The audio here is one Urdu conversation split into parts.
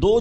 2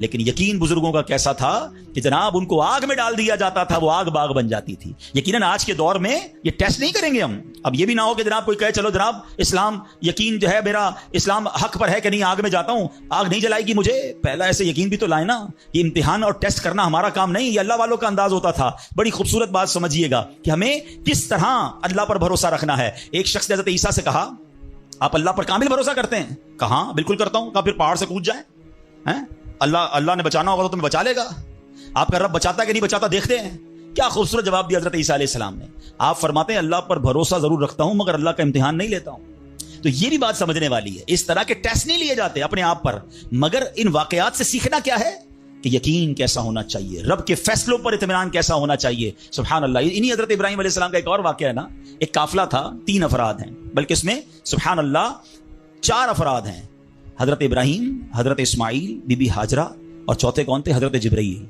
لیکن یقین بزرگوں کا کیسا تھا کہ جناب ان کو آگ میں ڈال دیا جاتا تھا، وہ آگ باغ بن جاتی تھی۔ یقیناً آج کے دور میں یہ ٹیسٹ نہیں کریں گے ہم۔ اب یہ بھی نہ ہو کہ جناب کوئی کہے چلو جناب اسلام یقین جو ہے میرا اسلام حق پر ہے کہ نہیں، آگ میں جاتا ہوں آگ نہیں جلائے گی مجھے۔ پہلا ایسے یقین بھی تو لائے نا۔ یہ امتحان اور ٹیسٹ کرنا ہمارا کام نہیں، یہ اللہ والوں کا انداز ہوتا تھا۔ بڑی خوبصورت بات سمجھیے گا کہ ہمیں کس طرح اللہ پر بھروسہ رکھنا ہے۔ ایک شخص نے حضرت عیسیٰ سے کہا آپ اللہ پر کامل بھروسہ کرتے ہیں؟ کہا بالکل کرتا ہوں۔ کہا پھر پہاڑ سے کود جائیں، اللہ نے بچانا ہوگا تو تمہیں بچا لے گا، آپ کا رب بچاتا ہے کہ نہیں بچاتا دیکھتے ہیں۔ کیا خوبصورت جواب دیا حضرت عیسیٰ علیہ السلام نے۔ آپ فرماتے ہیں اللہ پر بھروسہ ضرور رکھتا ہوں مگر اللہ کا امتحان نہیں لیتا ہوں۔ تو یہ بھی بات سمجھنے والی ہے، اس طرح کے ٹیسٹ نہیں لیے جاتے اپنے آپ پر، مگر ان واقعات سے سیکھنا کیا ہے کہ یقین کیسا ہونا چاہیے، رب کے فیصلوں پر اطمینان کیسا ہونا چاہیے۔ سبحان اللہ، انہی حضرت ابراہیم علیہ السلام کا ایک اور واقعہ ہے نا، ایک قافلہ تھا، 3 افراد ہیں، بلکہ اس میں سبحان اللہ 4 افراد ہیں، حضرت ابراہیم، حضرت اسماعیل، بی بی ہاجرہ، اور چوتھے کون تھے؟ حضرت جبرائیل۔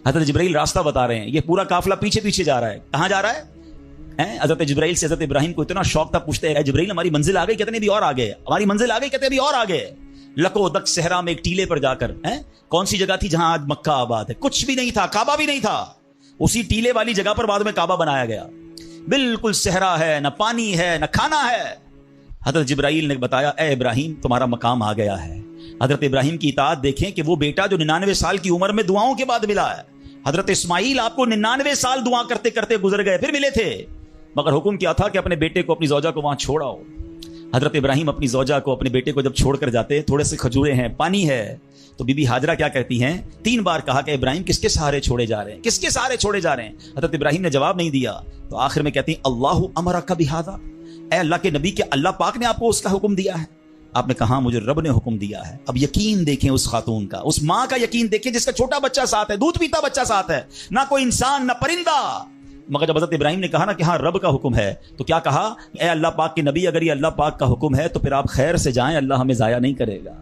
حضرت جبرائیل راستہ بتا رہے ہیں، یہ پورا قافلہ پیچھے پیچھے جا رہا ہے۔ کہاں جا رہا ہے؟ حضرت جبرائیل سے حضرت ابراہیم کو اتنا شوق تھا، پوچھتے ہیں جبرائیل ہماری منزل آ گئی؟ کہتے ہیں بھی اور آگے، ہماری منزل آ گئی؟ کہتے ہیں بھی اور آگے۔ لکو دک صحرا میں ایک ٹیلے پر جا کر، کون سی جگہ تھی جہاں آج مکہ آباد ہے؟ کچھ بھی نہیں تھا، کعبہ بھی نہیں تھا، اسی ٹیلے والی جگہ پر بعد میں کعبہ بنایا گیا۔ بالکل صحرا ہے، نہ پانی ہے نہ کھانا ہے۔ حضرت جبرائیل نے بتایا اے ابراہیم تمہارا مقام آ گیا ہے۔ حضرت ابراہیم کی اطاعت دیکھیں کہ وہ بیٹا جو 99 سال کی عمر میں دعاؤں کے بعد ملا ہے۔ حضرت اسماعیل آپ کو 99 سال دعا کرتے کرتے گزر گئے، پھر ملے تھے، مگر حکم کیا تھا کہ اپنے بیٹے کو، اپنی زوجہ کو وہاں چھوڑاؤ۔ حضرت ابراہیم اپنی زوجہ کو، اپنے بیٹے کو جب چھوڑ کر جاتے، تھوڑے سے کھجورے ہیں، پانی ہے، تو بی بی ہاجرہ کیا کہتی ہیں؟ 3 بار کہا کہ ابراہیم کس کے سہارے چھوڑے جا رہے ہیں، کس کے سہارے چھوڑے جا رہے ہیں؟ حضرت ابراہیم نے جواب نہیں دیا، تو آخر میں کہتی ہیں اللہ امرک بہذا، اے اللہ کے نبی، کہ اللہ پاک نے آپ کو اس کا حکم دیا ہے؟ آپ نے کہا مجھے رب نے حکم دیا ہے۔ اب یقین دیکھیں اس خاتون کا، اس ماں کا یقین دیکھیں جس کا چھوٹا بچہ ساتھ ہے، دودھ پیتا بچہ ساتھ ہے، نہ کوئی انسان نہ پرندہ۔ مگر جب حضرت ابراہیم نے کہا نا کہ ہاں رب کا حکم ہے، تو کیا کہا؟ اے اللہ پاک کے نبی، اگر یہ اللہ پاک کا حکم ہے تو پھر آپ خیر سے جائیں، اللہ ہمیں ضائع نہیں کرے گا۔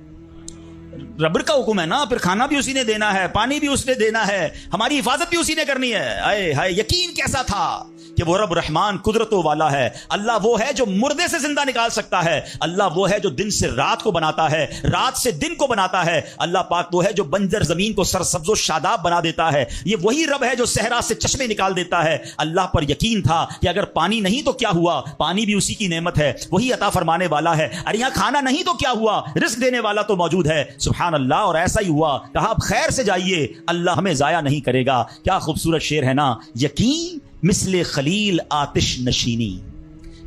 رب کا حکم ہے نا، پھر کھانا بھی اسی نے دینا ہے، پانی بھی اس نے دینا ہے، ہماری حفاظت بھی اسی نے کرنی ہے۔ اے ہائے، یقین کیسا تھا کہ وہ رب رحمان قدرتوں والا ہے۔ اللہ وہ ہے جو مردے سے زندہ نکال سکتا ہے، اللہ وہ ہے جو دن سے رات کو بناتا ہے، رات سے دن کو بناتا ہے، اللہ پاک وہ ہے جو بنجر زمین کو سرسبز و شاداب بنا دیتا ہے، یہ وہی رب ہے جو صحرا سے چشمے نکال دیتا ہے۔ اللہ پر یقین تھا کہ اگر پانی نہیں تو کیا ہوا، پانی بھی اسی کی نعمت ہے، وہی عطا فرمانے والا ہے۔ ارے یہاں کھانا نہیں تو کیا ہوا، رزق دینے والا تو موجود ہے، سبحان اللہ۔ اور ایسا ہی ہوا، کہا آپ خیر سے جائیے، اللہ ہمیں ضائع نہیں کرے گا۔ کیا خوبصورت شعر ہے نا، یقین مثل خلیل آتش نشینی،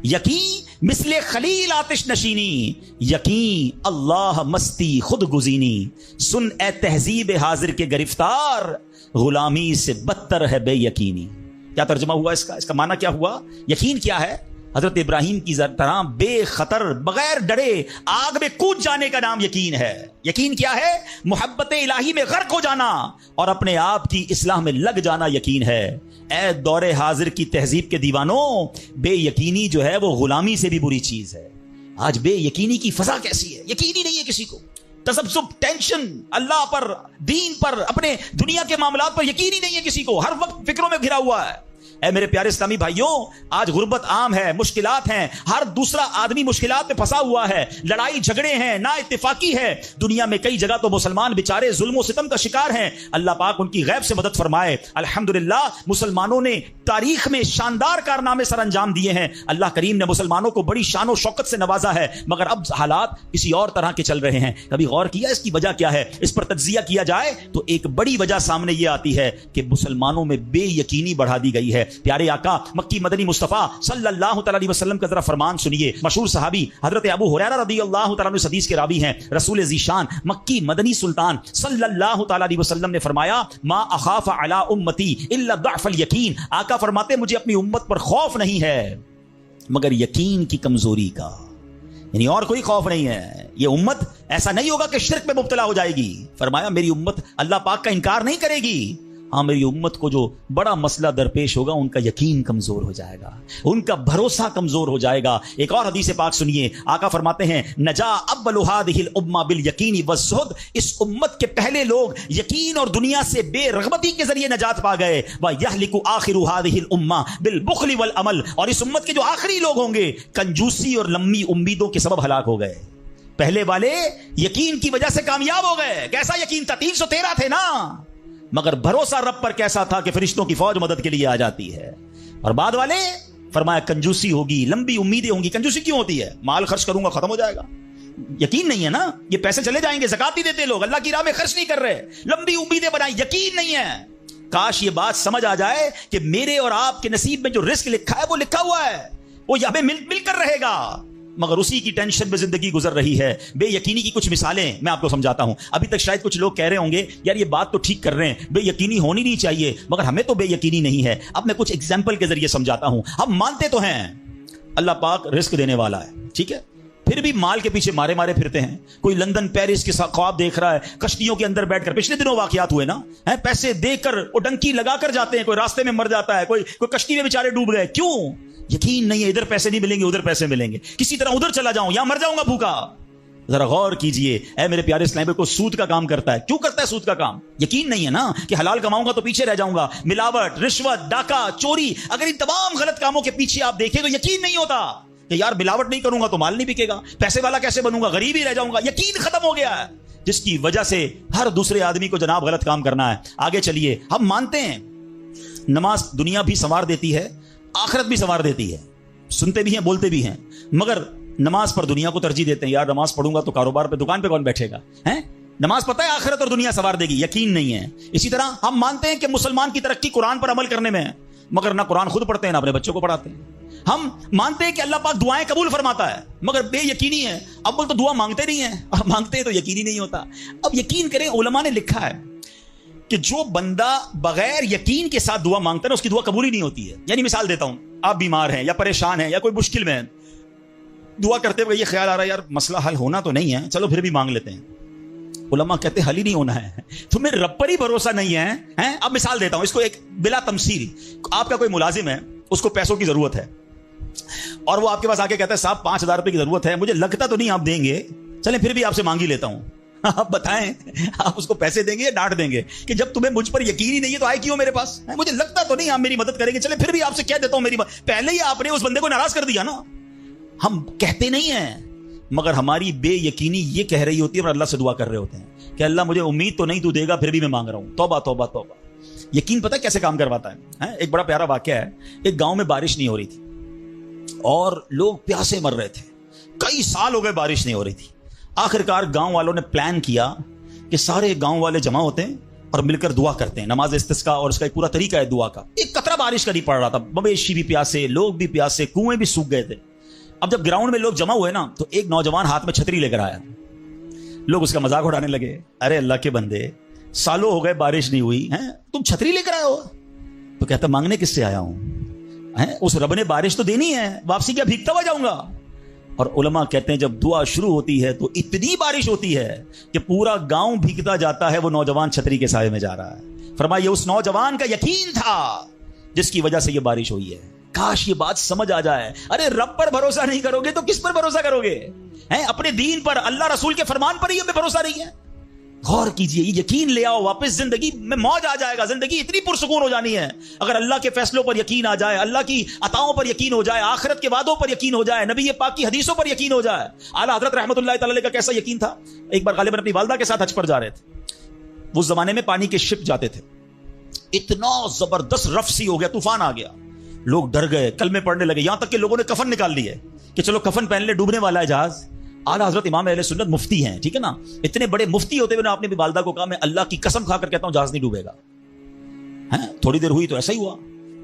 یقین مثل خلیل آتش نشینی، یقین اللہ مستی خود گزینی، سن اے تہذیب حاضر کے گرفتار، غلامی سے بدتر ہے بے یقینی۔ کیا ترجمہ ہوا اس کا؟ اس کا معنی کیا ہوا؟ یقین کیا ہے؟ حضرت ابراہیم کی طرح بے خطر بغیر ڈرے آگ میں کود جانے کا نام یقین ہے۔ یقین کیا ہے؟ محبت الہی میں غرق ہو جانا اور اپنے آپ کی اصلاح میں لگ جانا یقین ہے۔ اے دور حاضر کی تہذیب کے دیوانوں، بے یقینی جو ہے وہ غلامی سے بھی بری چیز ہے۔ آج بے یقینی کی فضا کیسی ہے؟ یقین ہی نہیں ہے کسی کو، تذبذب، ٹینشن، اللہ پر، دین پر، اپنے دنیا کے معاملات پر یقین ہی نہیں ہے کسی کو، ہر وقت فکروں میں گھرا ہوا ہے۔ اے میرے پیارے اسلامی بھائیوں، آج غربت عام ہے، مشکلات ہیں، ہر دوسرا آدمی مشکلات میں پھنسا ہوا ہے، لڑائی جھگڑے ہیں، نا اتفاقی ہے، دنیا میں کئی جگہ تو مسلمان بیچارے ظلم و ستم کا شکار ہیں۔ اللہ پاک ان کی غیب سے مدد فرمائے۔ الحمدللہ مسلمانوں نے تاریخ میں شاندار کارنامے سر انجام دیے ہیں، اللہ کریم نے مسلمانوں کو بڑی شان و شوکت سے نوازا ہے، مگر اب حالات کسی اور طرح کے چل رہے ہیں۔ کبھی غور کیا اس کی وجہ کیا ہے؟ اس پر تجزیہ کیا جائے تو ایک بڑی وجہ سامنے یہ آتی ہے کہ مسلمانوں میں بے یقینی بڑھا دی گئی ہے۔ پیارے آقا مکی مدنی مصطفیٰ صلی اللہ تعالی علیہ وسلم کا ذرا فرمان سنیے۔ مشہور صحابی حضرت ابو ہریرہ رضی اللہ تعالیٰ عنہ اس حدیث کے راوی ہیں، رسول ذیشان مکی مدنی سلطان صلی اللہ تعالی علیہ وسلم نے فرمایا ما اخاف علی امتی الا ضعف الیقین۔ آقا فرماتے مجھے اپنی امت پر خوف نہیں ہے مگر یقین کی کمزوری کا، یعنی اور کوئی خوف نہیں ہے۔ یہ امت ایسا نہیں ہوگا کہ شرک میں مبتلا ہو جائے گی، فرمایا میری امت اللہ پاک کا انکار نہیں کرے گی، ہاں میری امت کو جو بڑا مسئلہ درپیش ہوگا ان کا یقین کمزور ہو جائے گا، ان کا بھروسہ کمزور ہو جائے گا۔ ایک اور حدیث پاک سنیے، آقا فرماتے ہیں نجا اول هذه الامه بالیقین والزہد، اس امت کے پہلے لوگ یقین اور دنیا سے بے رغبتی کے ذریعے نجات پا گئے۔ ویہلک آخر هذه الامه بالبخل والعمل، اور اس امت کے جو آخری لوگ ہوں گے کنجوسی اور لمبی امیدوں کے سبب ہلاک ہو گئے۔ پہلے والے یقین کی وجہ سے کامیاب ہو گئے. کیسا یقین تھا؟ 313 تھے نا, مگر بھروسہ رب پر کیسا تھا کہ فرشتوں کی فوج مدد کے لیے آ جاتی ہے. اور بعد والے فرمایا کنجوسی ہوگی, لمبی امیدیں ہوں گی. کنجوسی کیوں ہوتی ہے؟ مال خرچ کروں گا ختم ہو جائے گا, یقین نہیں ہے نا, یہ پیسے چلے جائیں گے, زکات نہیں دیتے لوگ, اللہ کی راہ میں خرچ نہیں کر رہے, لمبی امیدیں بنائی, یقین نہیں ہے. کاش یہ بات سمجھ آ جائے کہ میرے اور آپ کے نصیب میں جو رزق لکھا ہے وہ لکھا ہوا ہے, وہ ہمیں مل کر رہے گا, مگر اسی کی ٹینشن میں زندگی گزر رہی ہے. بے یقینی کی کچھ مثالیں میں آپ کو سمجھاتا ہوں. ابھی تک شاید کچھ لوگ کہہ رہے ہوں گے یار یہ بات تو ٹھیک کر رہے ہیں, بے یقینی ہونی نہیں چاہیے, مگر ہمیں تو بے یقینی نہیں ہے. اب میں کچھ ایگزامپل کے ذریعے سمجھاتا ہوں. ہم مانتے تو ہیں اللہ پاک رزق دینے والا ہے, ٹھیک ہے, پھر بھی مال کے پیچھے مارے پھرتے ہیں. کوئی لندن پیرس کے خواب دیکھ رہا ہے, کشتیوں کے اندر بیٹھ کر, پچھلے دنوں واقعات ہوئے نا, پیسے دے کر وہ ڈنکی لگا کر جاتے ہیں, کوئی راستے میں مر جاتا ہے, کوئی کشتی میں بیچارے ڈوب گئے. کیوں؟ یقین نہیں ہے, ادھر پیسے نہیں ملیں گے, ادھر پیسے ملیں گے, کسی طرح ادھر چلا جاؤں یا مر جاؤں گا بھوکا. ذرا غور کیجئے اے میرے پیارے اسلام بھائی, کوئی سود کا کام کرتا ہے, کیوں کرتا ہے سود کا کام؟ یقین نہیں ہے نا کہ حلال کماؤں گا تو پیچھے رہ جاؤں گا. ملاوٹ, رشوت, ڈاکہ, چوری, اگر ان تمام غلط کاموں کے پیچھے آپ دیکھیں تو یقین نہیں ہوتا کہ یار ملاوٹ نہیں کروں گا تو مال نہیں بکے گا, پیسے والا کیسے بنوں گا, غریب ہی رہ جاؤں گا. یقین ختم ہو گیا ہے, جس کی وجہ سے ہر دوسرے آدمی کو جناب غلط کام کرنا ہے. آگے چلیے, ہم مانتے ہیں نماز دنیا بھی سنوار دیتی ہے, آخرت بھی سنوار دیتی ہے, سنتے بھی ہیں, بولتے بھی ہیں, مگر نماز پر دنیا کو ترجیح دیتے ہیں. یار نماز پڑھوں گا تو کاروبار پہ, دکان پہ کون بیٹھے گا, نماز پتہ ہے آخرت اور دنیا سنوار دے گی, یقین نہیں ہے. اسی طرح ہم مانتے ہیں کہ مسلمان کی ترقی قرآن پر عمل کرنے میں ہے, مگر نہ قرآن خود پڑھتے ہیں نہ اپنے بچوں کو پڑھاتے ہیں. ہم مانتے ہیں کہ اللہ پاک دعائیں قبول فرماتا ہے, مگر بے یقینی ہے. اب بول تو دعا مانگتے نہیں ہیں, اب مانگتے ہیں تو یقینی نہیں ہوتا. اب یقین کریں, علماء نے لکھا ہے کہ جو بندہ بغیر یقین کے ساتھ دعا مانگتا ہے نا, اس کی دعا قبول ہی نہیں ہوتی ہے. یعنی مثال دیتا ہوں, آپ بیمار ہیں یا پریشان ہیں یا کوئی مشکل میں ہیں, دعا کرتے ہوئے یہ خیال آ رہا ہے یار مسئلہ حل ہونا تو نہیں ہے, چلو پھر بھی مانگ لیتے ہیں. علماء کہتے ہیں حل ہی نہیں ہونا ہے, تمہیں رب پر ہی بھروسہ نہیں ہے. اب مثال دیتا ہوں اس کو ایک بلا تمثیل. آپ کا کوئی ملازم ہے, اس کو پیسوں کی ضرورت ہے, اور وہ آپ کے پاس آ کے کہتا ہے صاحب 5,000 روپے کی ضرورت ہے, مجھے لگتا تو نہیں آپ دیں گے, چلیں پھر بھی آپ سے مانگ ہی لیتا ہوں. آپ بتائیں آپ اس کو پیسے دیں گے یا ڈانٹ دیں گے کہ جب تمہیں مجھ پر یقین ہی نہیں ہے تو آئے کیوں میرے پاس, مجھے لگتا تو نہیں آپ میری مدد کریں گے, چلے پھر بھی آپ سے کہہ دیتا ہوں میری پہلے ہی آپ نے اس بندے کو ناراض کر دیا نا. ہم کہتے نہیں ہیں, مگر ہماری بے یقینی یہ کہہ رہی ہوتی ہے, اور اللہ سے دعا کر رہے ہوتے ہیں کہ اللہ مجھے امید تو نہیں تو دے گا, پھر بھی میں مانگ رہا ہوں. توبہ توبہ توبہ. یقین پتہ کیسے کام کرواتا ہے؟ ایک بڑا پیارا واقعہ ہے. ایک گاؤں میں بارش نہیں ہو رہی تھی اور لوگ پیاسے مر رہے تھے, کئی سال ہو گئے بارش نہیں ہو رہی تھی. آخرکار گاؤں والوں نے پلان کیا کہ سارے گاؤں والے جمع ہوتے ہیں اور مل کر دعا کرتے ہیں, نماز استسقاء, اور اس کا ایک پورا طریقہ ہے دعا کا. ایک قطرہ بارش کا نہیں پڑ رہا تھا, مویشی بھی پیاسے, لوگ بھی پیاسے, کنویں بھی سوکھ گئے تھے. اب جب گراؤنڈ میں لوگ جمع ہوئے نا, تو ایک نوجوان ہاتھ میں چھتری لے کر آیا. لوگ اس کا مذاق اڑانے لگے, ارے اللہ کے بندے سالوں ہو گئے بارش نہیں ہوئی, تم چھتری لے کر آئے ہو. تو کہتا مانگنے کس سے آیا ہوں, اس رب نے بارش تو دینی ہے, واپسی کیا بھیگتا ہوا جاؤں گا. اور علماء کہتے ہیں جب دعا شروع ہوتی ہے تو اتنی بارش ہوتی ہے کہ پورا گاؤں بھیگتا جاتا ہے, وہ نوجوان چھتری کے سائے میں جا رہا ہے. فرمایا اس نوجوان کا یقین تھا جس کی وجہ سے یہ بارش ہوئی ہے. کاش یہ بات سمجھ آ جائے. ارے رب پر بھروسہ نہیں کرو گے تو کس پر بھروسہ کرو گے؟ اپنے دین پر, اللہ رسول کے فرمان پر ہی ہمیں بھروسہ نہیں ہے. غور کیجئے, یہ یقین لے آؤ واپس, زندگی میں موج آ جائے گا, زندگی اتنی پرسکون ہو جانی ہے اگر اللہ کے فیصلوں پر یقین آ جائے, اللہ کی عطاؤں پر یقین ہو جائے, آخرت کے وعدوں پر یقین ہو جائے, نبی پاک کی حدیثوں پر یقین ہو جائے. اعلیٰ حضرت رحمۃ اللہ تعالی علیہ کا کیسا یقین تھا. ایک بار غالباً اپنی والدہ کے ساتھ حج پر جا رہے تھے. اس زمانے میں پانی کے شپ جاتے تھے, اتنا زبردست رف سی ہو گیا, طوفان آ گیا, لوگ ڈر گئے, کلمے پڑھنے لگے, یہاں تک کہ لوگوں نے کفن نکال لیے کہ چلو کفن پہن لے, ڈوبنے والا ہے جہاز. اعلیٰ حضرت امام اہل سنت مفتی ہیں, ٹھیک ہے نا, اتنے بڑے مفتی ہوتے ہوئے آپ نے بھی والدہ کو کہا میں اللہ کی قسم کھا کر کہتا ہوں جہاز نہیں ڈوبے گا. تھوڑی دیر ہوئی تو ایسا ہی ہوا,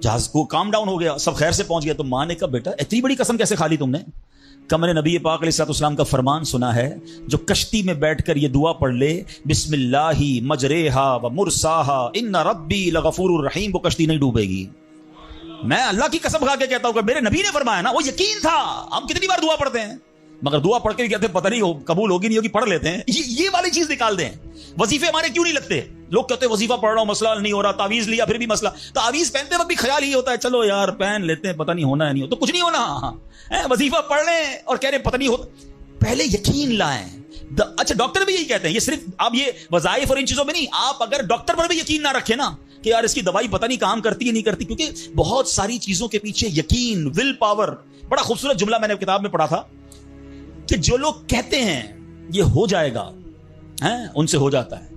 جہاز کو کام ڈاؤن ہو گیا, سب خیر سے پہنچ گیا. تو ماں نے کہا بیٹا اتنی بڑی قسم کیسے کھا لی تم نے؟ کہ میں نے نبی پاک علیہ الصلوۃ والسلام کا فرمان سنا ہے, جو کشتی میں بیٹھ کر یہ دعا پڑھ لے, بسم اللہ مجریہا و مرساہا ان ربی لغفور الرحیم, وہ کشتی نہیں ڈوبے گی. میں اللہ کی قسم کھا کے کہتا ہوں کہ میرے نبی نے فرمایا نا, وہ یقین تھا. ہم کتنی بار دعا پڑھتے ہیں, مگر دعا پڑھ کے بھی کہتے ہیں پتہ نہیں قبول ہوگی نہیں ہوگی, پڑھ لیتے ہیں. یہ والی چیز نکال دیں. وظیفے ہمارے کیوں نہیں لگتے؟ لوگ کہتے ہیں وظیفہ پڑھ رہا ہوں مسئلہ نہیں ہو رہا, تعویذ لیا پھر بھی مسئلہ. تعویذ پہنتے وقت بھی خیال ہی ہوتا ہے چلو یار پہن لیتے ہیں, پتہ نہیں ہونا ہے نہیں ہو, تو کچھ نہیں ہونا. وظیفہ پڑھ لیں اور کہہ رہے پتہ نہیں ہوتا. پہلے یقین لائیں. اچھا ڈاکٹر بھی یہی کہتے ہیں, یہ صرف آپ یہ وظائف اور ان چیزوں میں نہیں, آپ اگر ڈاکٹر پر بھی یقین نہ رکھیں نا کہ یار اس کی دوائی پتہ نہیں کام کرتی ہے نہیں کرتی, کیونکہ بہت ساری چیزوں کے پیچھے یقین, ول پاور. بڑا خوبصورت جملہ میں نے کتاب میں پڑھا تھا کہ جو لوگ کہتے ہیں یہ ہو جائے گا ان سے ہو جاتا ہے.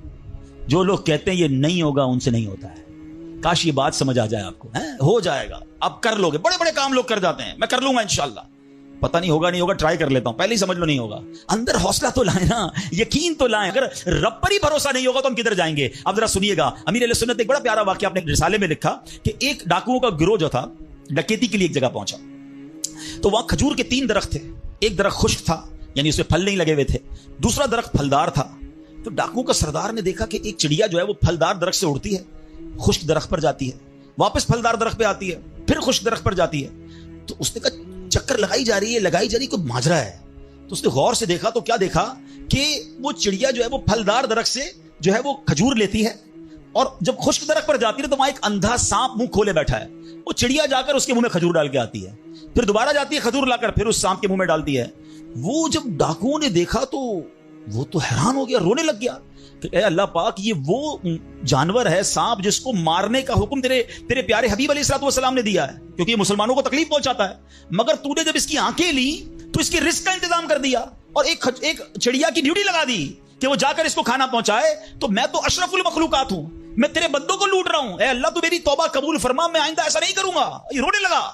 جو لوگ کہتے ہیں یہ نہیں ہوگا ان سے نہیں ہوتا ہے. کاش یہ بات سمجھ آ جائے آپ کو. ہو جائے گا, آپ کر لو گے. بڑے بڑے کام لوگ کر جاتے ہیں, میں کر لوں گا انشاءاللہ. پتہ نہیں ہوگا ٹرائی کر لیتا ہوں, پہلے ہی سمجھ لو نہیں ہوگا. اندر حوصلہ تو لائیں نا, یقین تو لائیں. اگر رب پر ہی بھروسہ نہیں ہوگا تو ہم کدھر جائیں گے؟ اب ذرا سنیے گا, امیر اہل سنت نے ایک بڑا پیارا واقعہ اپنے رسالے میں لکھا کہ ایک ڈاکوؤں کا گروہ جو تھا ڈکیتی کے لیے ایک جگہ پہنچا. تو وہاں کھجور کے 3 درخت تھے. ایک درخت خشک تھا, یعنی اس میں پھل نہیں لگے ہوئے تھے. دوسرا درخت پھلدار تھا. تو ڈاکوؤں کا سردار نے دیکھا کہ ایک چڑیا جو ہے وہ پھلدار درخت سے اڑتی ہے, خشک درخت پر جاتی ہے, واپس پھلدار درخت پہ آتی ہے, پھر خشک درخت پر جاتی ہے. تو اس نے کہا چکر لگائی جا رہی ہے, کوئی ماجرا ہے. تو اس نے غور سے دیکھا تو کیا دیکھا کہ وہ چڑیا جو ہے وہ پھلدار درخت سے جو ہے وہ کھجور لیتی ہے, اور جب خشک درخت پر جاتی ہے تو وہاں ایک اندھا سانپ منہ کھولے بیٹھا ہے. وہ چڑیا جا کر اس کے منہ میں کھجور ڈال کے آتی ہے, پھر دوبارہ جاتی ہے کھجور لا کر پھر اس سانپ کے منہ میں ڈالتی ہے. وہ جب ڈاکوؤں نے دیکھا تو وہ تو حیران ہو گیا, رونے لگ گیا کہ اے اللہ پاک, یہ وہ جانور ہے سانپ جس کو مارنے کا حکم تیرے پیارے حبیب علیہ الصلوۃ والسلام نے دیا ہے, کیونکہ یہ مسلمانوں کو تکلیف پہنچاتا ہے. مگر تو نے جب اس کی آنکھیں لی تو اس کے رزق کا انتظام کر دیا, اور ایک چڑیا کی ڈیوٹی لگا دی کہ وہ جا کر اس کو کھانا پہنچائے. تو میں تو اشرف المخلوقات ہوں, میں تیرے بندوں کو لوٹ رہا ہوں. اے اللہ تو میری توبہ قبول فرما, میں آئندہ ایسا نہیں کروں گا. یہ رونے لگا.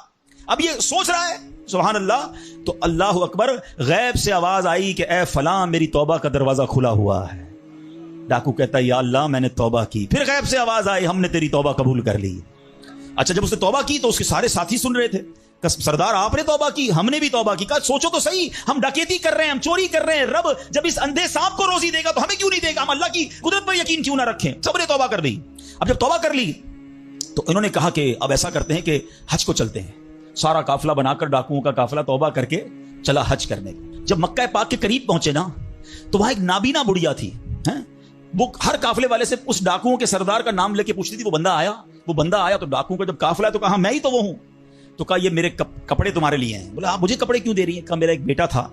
اب یہ سوچ رہا ہے سبحان اللہ. تو اللہ اکبر, غیب سے آواز آئی کہ اے فلاں میری توبہ کا دروازہ کھلا ہوا ہے. ڈاکو کہتا ہے یا اللہ میں نے توبہ کی. پھر غیب سے آواز آئی ہم نے تیری توبہ قبول کر لی. اچھا, جب اس نے توبہ کی تو اس کے سارے ساتھی سن رہے تھے, سردار آپ نے توبہ کی, ہم نے بھی توبہ کی. کہا سوچو تو صحیح, ہم ڈکیتی کر رہے ہیں, ہم چوری کر رہے ہیں, رب جب اس اندھے سانپ کو روزی دے گا تو ہمیں کیوں نہیں دے گا؟ ہم اللہ کی قدرت پر یقین کیوں نہ رکھیں؟ سب نے توبہ کر لی. اب جب توبہ کر لی تو انہوں نے کہا کہ اب ایسا کرتے ہیں کہ حج کو چلتے ہیں. سارا قافلہ بنا کر ڈاکوؤں کا قافلہ توبہ کر کے چلا حج کرنے. جب مکہ پاک کے قریب پہنچے نا تو وہاں ایک نابینا بڑھیا تھی. وہ ہر قافلے والے سے اس ڈاکوؤں کے سردار کا نام لے کے پوچھتی تھی. وہ بندہ آیا تو ڈاکوؤں کا جب قافلہ ہے تو کہا میں ہی تو وہ ہوں. تو کہا یہ میرے کپڑے تمہارے لیے ہیں. بولا آپ مجھے کپڑے کیوں دے رہی ہیں؟ کہا میرا ایک بیٹا تھا,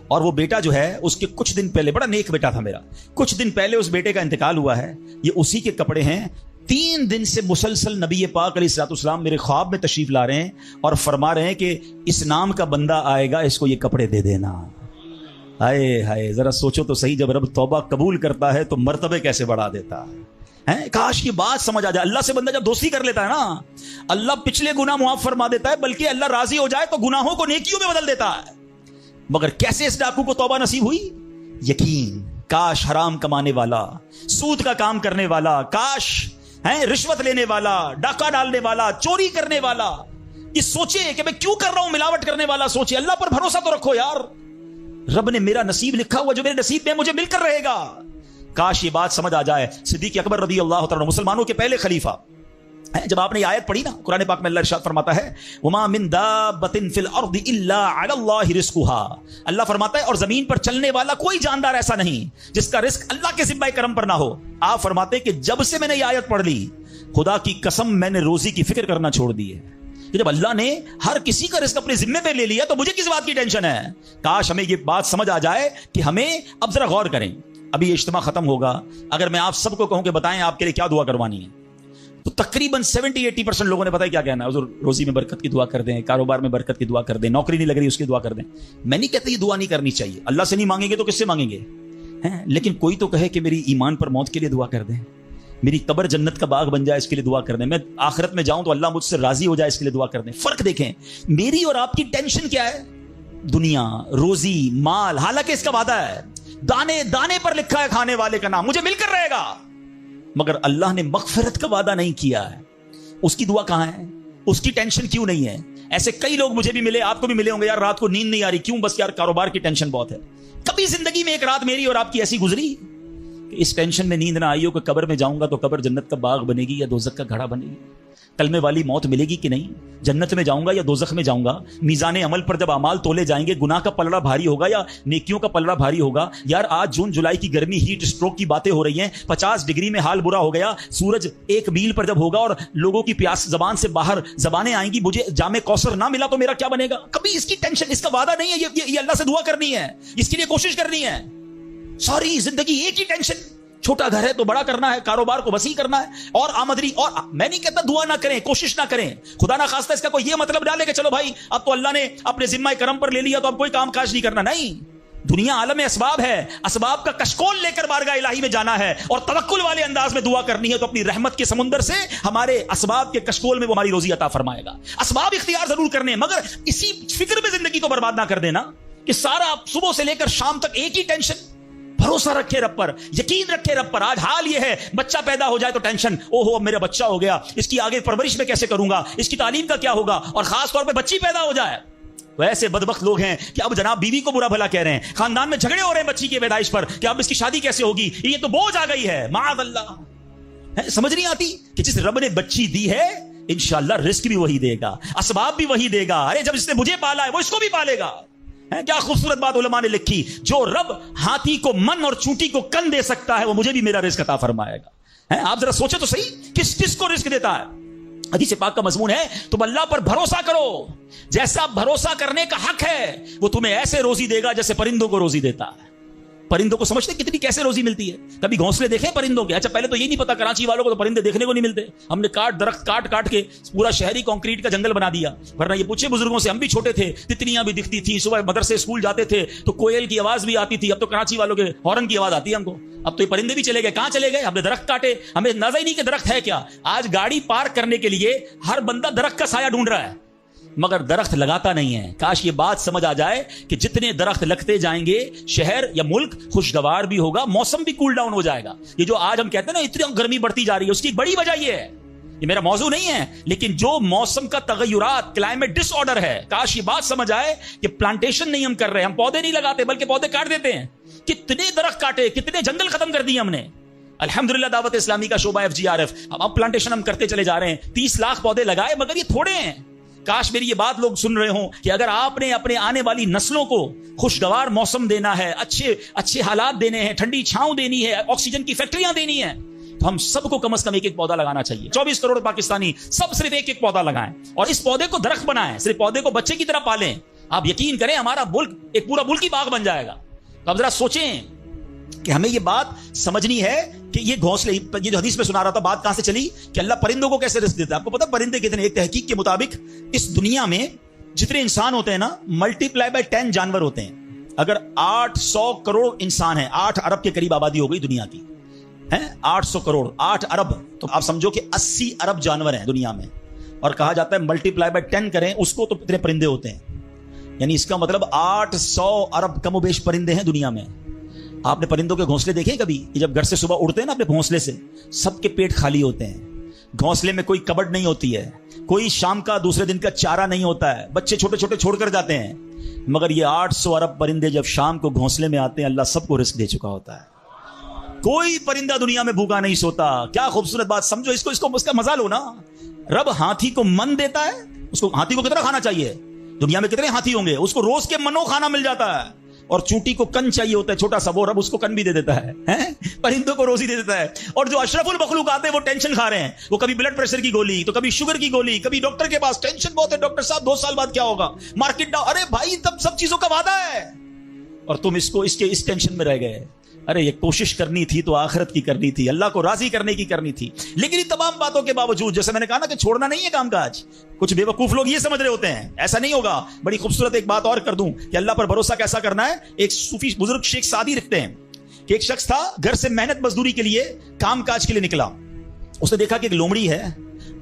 اور وہ بیٹا جو ہے اس کے کچھ دن پہلے, بڑا نیک بیٹا تھا میرا, کچھ دن پہلے اس بیٹے کا انتقال ہوا ہے. یہ اسی کے کپڑے ہیں. 3 دن سے مسلسل نبی پاک علیہ الصلوۃ والسلام میرے خواب میں تشریف لا رہے ہیں اور فرما رہے ہیں کہ اس نام کا بندہ آئے گا, اس کو یہ کپڑے دے دینا. ہائے ہائے, ذرا سوچو تو صحیح, جب رب توبہ قبول کرتا ہے تو مرتبے کیسے بڑھا دیتا ہے. کاش یہ بات سمجھ آ جائے. اللہ سے بندہ جب دوستی کر لیتا ہے نا, اللہ پچھلے گناہ معاف فرما دیتا ہے, بلکہ اللہ راضی ہو جائے تو گناہوں کو نیکیوں میں بدل دیتا ہے. مگر کیسے اس ڈاکو کو توبہ نصیب ہوئی؟ یقین. کاش حرام کمانے والا, سود کا کام کرنے والا, کاش رشوت لینے والا, ڈاکہ ڈالنے والا, چوری کرنے والا یہ سوچے کہ میں کیوں کر رہا ہوں, ملاوٹ کرنے والا سوچے اللہ پر بھروسہ تو رکھو یار, رب نے میرا نصیب لکھا ہوا, جو میرے نصیب میں مجھے مل کر رہے گا. کاش یہ بات سمجھ آ جائے. صدیق اکبر رضی اللہ تعالیٰ مسلمانوں کے پہلے خلیفہ, جب آپ نے یہ آیت پڑھی نا قرآن پاک میں, اللہ ارشاد فرماتا ہے وما من دابۃ فی الارض الا علی اللہ رزقها, اللہ فرماتا ہے اور زمین پر چلنے والا کوئی جاندار ایسا نہیں جس کا رزق اللہ کے ذمہ کرم پر نہ ہو. آپ فرماتے ہیں کہ جب سے میں نے یہ آیت پڑھ لی, خدا کی قسم میں نے روزی کی فکر کرنا چھوڑ دی ہے. کہ جب اللہ نے ہر کسی کا رزق اپنے ذمے پہ لے لیا تو مجھے کس بات کی ٹینشن ہے. کاش ہمیں یہ بات سمجھ آ جائے کہ ہمیں اب ذرا غور کریں. ابھی یہ اجتماع ختم ہوگا, اگر میں آپ سب کو کہوں کہ بتائیں آپ کے لیے کیا دعا کروانی ہے, تو تقریباً 70-80% لوگوں نے پتہ ہے کیا کہنا ہے, حضور روزی میں برکت کی دعا کر دیں, کاروبار میں برکت کی دعا کر دیں, نوکری نہیں لگ رہی اس کی دعا کر دیں. میں نہیں کہتا یہ دعا نہیں کرنی چاہیے, اللہ سے نہیں مانگیں گے تو کس سے مانگیں گے؟ لیکن کوئی تو کہے کہ میری ایمان پر موت کے لیے دعا کر دیں, میری قبر جنت کا باغ بن جائے اس کے لیے دعا کر دیں, میں آخرت میں جاؤں تو اللہ مجھ سے راضی ہو جائے اس کے لیے دعا کر دیں. فرق دیکھیں, میری اور آپ کی ٹینشن کیا ہے؟ دنیا, روزی, مال. حالانکہ اس کا وعدہ ہے, دانے دانے پر لکھا ہے کھانے والے کا نام, مجھے مل کر رہے گا. مگر اللہ نے مغفرت کا وعدہ نہیں کیا ہے. اس کی دعا کہاں ہے؟ اس کی ٹینشن کیوں نہیں ہے؟ ایسے کئی لوگ مجھے بھی ملے, آپ کو بھی ملے ہوں گے, یار رات کو نیند نہیں آ رہی, کیوں؟ بس یار کاروبار کی ٹینشن بہت ہے. کبھی زندگی میں ایک رات میری اور آپ کی ایسی گزری کہ اس ٹینشن میں نیند نہ آئی ہو کہ قبر میں جاؤں گا تو قبر جنت کا باغ بنے گی یا دوزخ کا گھڑا بنے گی؟ کلمے والی موت ملے گی کہ نہیں؟ جنت میں جاؤں گا یا دوزخ میں جاؤں گا؟ میزان عمل پر جب اعمال تولے جائیں گے, گناہ کا پلڑا بھاری ہوگا یا نیکیوں کا پلڑا بھاری ہوگا؟ یار آج جون جولائی کی گرمی, ہیٹ اسٹروک کی باتیں ہو رہی ہیں, 50 ڈگری میں حال برا ہو گیا. سورج 1 میل پر جب ہوگا اور لوگوں کی پیاس زبان سے باہر زبانیں آئیں گی, مجھے جام کوثر نہ ملا تو میرا کیا بنے گا؟ کبھی اس کی ٹینشن, اس کا وعدہ نہیں ہے. یہ اللہ سے دعا کرنی ہے, اس کے لیے کوشش کرنی ہے. ساری زندگی ایک ہی ٹینشن, چھوٹا گھر ہے تو بڑا کرنا ہے, کاروبار کو وسیع کرنا ہے, اور آمدنی. اور میں نہیں کہتا دعا نہ کریں, کوشش نہ کریں, خدا نہ خواستہ اس کا کوئی یہ مطلب ڈالے کہ چلو بھائی اب تو اللہ نے اپنے ذمہ کرم پر لے لیا تو اب کوئی کام کاج نہیں کرنا. نہیں, دنیا عالم اسباب ہے، اسباب کا کشکول لے کر بارگاہ الہی میں جانا ہے اور توکل والے انداز میں دعا کرنی ہے، تو اپنی رحمت کے سمندر سے ہمارے اسباب کے کشکول میں وہ ہماری روزی عطا فرمائے گا۔ اسباب اختیار ضرور کرنے، مگر اسی فکر میں زندگی کو برباد نہ کر دینا کہ سارا صبح سے لے کر شام تک ایک ہی ٹینشن۔ بھروسہ رکھے رب پر، یقین رکھے رب پر۔ آج حال یہ ہے بچہ پیدا ہو جائے تو ٹینشن، او ہو اب میرا بچہ ہو گیا، اس کی آگے پرورش میں کیسے کروں گا، اس کی تعلیم کا کیا ہوگا، اور خاص طور پہ بچی پیدا ہو جائے تو ایسے بدبخت لوگ ہیں کہ اب جناب بیوی کو برا بھلا کہہ رہے ہیں، خاندان میں جھگڑے ہو رہے ہیں بچی کی پیدائش پر کہ اب اس کی شادی کیسے ہوگی، یہ تو بوجھ آ گئی ہے، معاذ اللہ۔ سمجھ نہیں آتی کہ جس رب نے بچی دی ہے انشاءاللہ رزق بھی وہی دے گا، اسباب بھی وہی دے گا۔ ارے جب اس نے مجھے پالا ہے وہ اس کو بھی پالے گا۔ کیا خوبصورت بات علماء نے لکھی، جو رب ہاتھی کو من اور چونٹی کو کن دے سکتا ہے وہ مجھے بھی میرا رزق عطا فرمائے گا۔ آپ ذرا سوچے تو صحیح، کس کس کو رزق دیتا ہے؟ حدیث پاک کا مضمون ہے تم اللہ پر بھروسہ کرو، جیسا بھروسہ کرنے کا حق ہے وہ تمہیں ایسے روزی دے گا جیسے پرندوں کو روزی دیتا ہے۔ پرندوں کو سمجھتے کتنی کیسے روزی ملتی ہے؟ کبھی گھونسلے دیکھیں پرندوں کے؟ اچھا پہلے تو یہ نہیں پتا، کراچی والوں کو تو پرندے دیکھنے کو نہیں ملتے، ہم نے درخت کاٹ کے پورا شہری کنکریٹ کا جنگل بنا دیا۔ ورنہ یہ پوچھے بزرگوں سے، ہم بھی چھوٹے تھے تتلیاں بھی دکھتی تھی، صبح مدرسے اسکول جاتے تھے تو کوئل کی آواز بھی آتی تھی، اب تو کراچی والوں کے ہارن کی آواز آتی ہے ہم کو۔ اب تو یہ پرندے بھی چلے گئے، کہاں چلے گئے؟ ہم نے درخت کاٹے، ہمیں اندازہ ہی نہیں کہ درخت ہے کیا۔ آج گاڑی پارک کرنے کے لیے ہر بندہ درخت کا سایہ ڈھونڈ رہا ہے مگر درخت لگاتا نہیں ہے۔ کاش یہ بات سمجھ آ جائے کہ جتنے درخت لگتے جائیں گے شہر یا ملک خوشگوار بھی ہوگا، موسم بھی کول ڈاؤن ہو جائے گا۔ یہ جو آج ہم کہتے ہیں نا اتنی گرمی بڑھتی جا رہی ہے، اس کی ایک بڑی وجہ یہ ہے، یہ میرا موضوع نہیں ہے، لیکن جو موسم کا تغیرات، کلائمیٹ ڈس آرڈر ہے، کاش یہ بات سمجھ آئے کہ پلانٹیشن نہیں ہم کر رہے، ہم پودے نہیں لگاتے بلکہ پودے کاٹ دیتے ہیں۔ کتنے درخت کاٹے، کتنے جنگل ختم کر دیے ہم نے۔ الحمدللہ دعوت اسلامی کا شعبہ FGRF، اب پلانٹیشن ہم کرتے چلے جا رہے ہیں، 30 لاکھ پودے لگائے مگر یہ تھوڑے ہیں۔ کاش میری یہ بات لوگ سن رہے ہوں کہ اگر آپ نے اپنے آنے والی نسلوں کو خوشگوار موسم دینا ہے، اچھے حالات دینے ہیں، ٹھنڈی چھاؤں دینی ہے، آکسیجن کی فیکٹریاں دینی ہیں، تو ہم سب کو کم از کم ایک پودا لگانا چاہیے۔ 24 کروڑ پاکستانی سب صرف ایک پودا لگائیں اور اس پودے کو درخت بنائیں، صرف پودے کو بچے کی طرح پالیں۔ آپ یقین کریں ہمارا ملک ایک پورا ملک ہی باغ بن جائے گا۔ تو اب ذرا سوچیں کہ ہمیں یہ بات سمجھنی ہے کہ یہ گھونسلے، یہ جو حدیث میں سنا رہا تھا، بات کہاں سے چلی کہ اللہ پرندوں کو کیسے رزق دیتا ہے۔ آپ کو پتا پرندے کتنے؟ ایک تحقیق کے مطابق اس دنیا میں جتنے انسان ہوتے ہیں نا، ملٹیپلائی بائی 10 جانور ہوتے ہیں۔ اگر 800 کروڑ انسان ہیں، 8 ارب کے قریب آبادی ہو گئی دنیا کی، 800 کروڑ 8 ارب، تو آپ سمجھو کہ 80 ارب جانور ہیں دنیا میں، اور کہا جاتا ہے ملٹیپلائی بائی 10 کریں اس کو تو اتنے پرندے ہوتے ہیں۔ یعنی اس کا مطلب 800 ارب کم و بیش پرندے ہیں دنیا میں۔ آپ نے پرندوں کے گھونسلے دیکھے کبھی؟ کہ جب گھر سے صبح اڑتے ہیں نا اپنے گھونسلے سے، سب کے پیٹ خالی ہوتے ہیں، گھونسلے میں کوئی کبڈ نہیں ہوتی ہے، کوئی شام کا دوسرے دن کا چارہ نہیں ہوتا ہے، بچے چھوٹے چھوٹے چھوڑ کر جاتے ہیں، مگر یہ 800 ارب پرندے جب شام کو گھونسلے میں آتے ہیں اللہ سب کو رزق دے چکا ہوتا ہے۔ کوئی پرندہ دنیا میں بھوکا نہیں سوتا۔ کیا خوبصورت بات، سمجھو اس کو اس کا مزہ لو نا۔ رب ہاتھی کو من دیتا ہے، اس کو ہاتھی کو کتنا کھانا چاہیے؟ دنیا میں کتنے ہاتھی ہوں گے؟ اس کو روز کے منو کھانا مل جاتا ہے، اور چونٹی کو کن چاہیے ہوتا ہے چھوٹا سا، وہ رب اس کو کن بھی دے دیتا ہے، پرندوں کو روزی دے دیتا ہے۔ اور جو اشرف المخلوقات ہیں وہ ٹینشن کھا رہے ہیں، وہ کبھی بلڈ پریشر کی گولی، تو کبھی شوگر کی گولی، کبھی ڈاکٹر کے پاس، ٹینشن بہت ہے ڈاکٹر صاحب 2 سال بعد کیا ہوگا، مارکیٹ ڈاؤن۔ ارے بھائی تب سب چیزوں کا وعدہ ہے اور تم اس ٹینشن میں رہ گئے۔ ارے یہ کوشش کرنی تھی تو آخرت کی کرنی تھی، اللہ کو راضی کرنے کی کرنی تھی، لیکن ان تمام باتوں کے باوجود جیسے میں نے کہا نا کہ چھوڑنا نہیں ہے کام کاج۔ کچھ بے وقوف لوگ یہ سمجھ رہے ہوتے ہیں ایسا نہیں ہوگا۔ بڑی خوبصورت ایک بات اور کر دوں کہ اللہ پر بھروسہ کیسا کرنا ہے۔ ایک صوفی بزرگ شیخ سعدی لکھتے ہیں کہ ایک شخص تھا گھر سے محنت مزدوری کے لیے کام کاج کے لیے نکلا، اس نے دیکھا کہ ایک لومڑی ہے،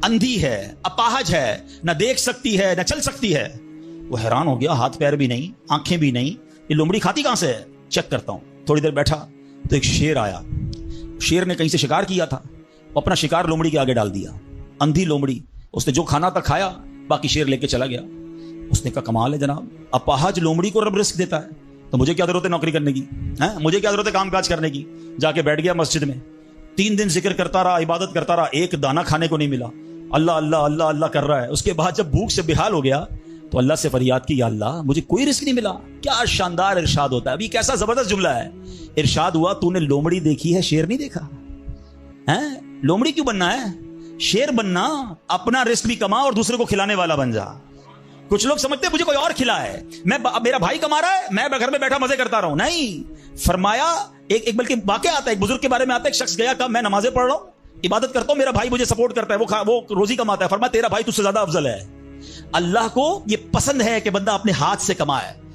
اندھی ہے، اپاہج ہے، نہ دیکھ سکتی ہے نہ چل سکتی ہے۔ وہ حیران ہو گیا، ہاتھ پیر بھی نہیں، آنکھیں بھی نہیں، یہ لومڑی کھاتی کہاں سے ہے؟ چیک کرتا ہوں۔ تھوڑی دیر بیٹھا تو ایک شیر آیا، شیر نے کہیں سے شکار کیا تھا، وہ اپنا شکار لومڑی کے آگے ڈال دیا۔ اندھی لومڑی، اس نے جو کھانا تھا کھایا، باقی شیر لے کے چلا گیا۔ اس نے کہا کمال ہے جناب، اپاہج لومڑی کو رب رزق دیتا ہے تو مجھے کیا ضرورت ہے نوکری کرنے کی، مجھے کیا ضرورت ہے کام کاج کرنے کی۔ جا کے بیٹھ گیا مسجد میں، 3 دن ذکر کرتا رہا، عبادت کرتا رہا، ایک دانہ کھانے کو نہیں ملا، اللہ اللہ اللہ اللہ کر رہا ہے۔ اس کے بعد جب بھوک سے بحال ہو گیا تو اللہ سے فریاد کی، یا اللہ مجھے کوئی رزق نہیں ملا۔ کیا شاندار ارشاد ہوتا ہے، ابھی کیسا زبردست جملہ ہے۔ ارشاد ہوا تو نے لومڑی دیکھی ہے، شیر نہیں دیکھا ہے؟ لومڑی کیوں بننا ہے؟ شیر بننا، اپنا رزق بھی کما اور دوسرے کو کھلانے والا بن جا۔ کچھ لوگ سمجھتے ہیں مجھے کوئی اور کھلائے، میرا بھائی کما رہا ہے میں گھر میں بیٹھا مزے کرتا رہا ہوں۔ نہیں، فرمایا ایک بلکہ واقعہ آتا ہے، ایک بزرگ کے بارے میں آتا ہے، ایک شخص گیا، کہا میں نمازیں پڑھ رہا ہوں، عبادت کرتا ہوں، میرا بھائی مجھے سپورٹ کرتا ہے، وہ روزی کماتا ہے۔ فرمایا تیرا بھائی تجھ سے زیادہ افضل ہے۔ اللہ کو یہ پسند ہے کہ بندہ اپنے ہاتھ سے کمائے،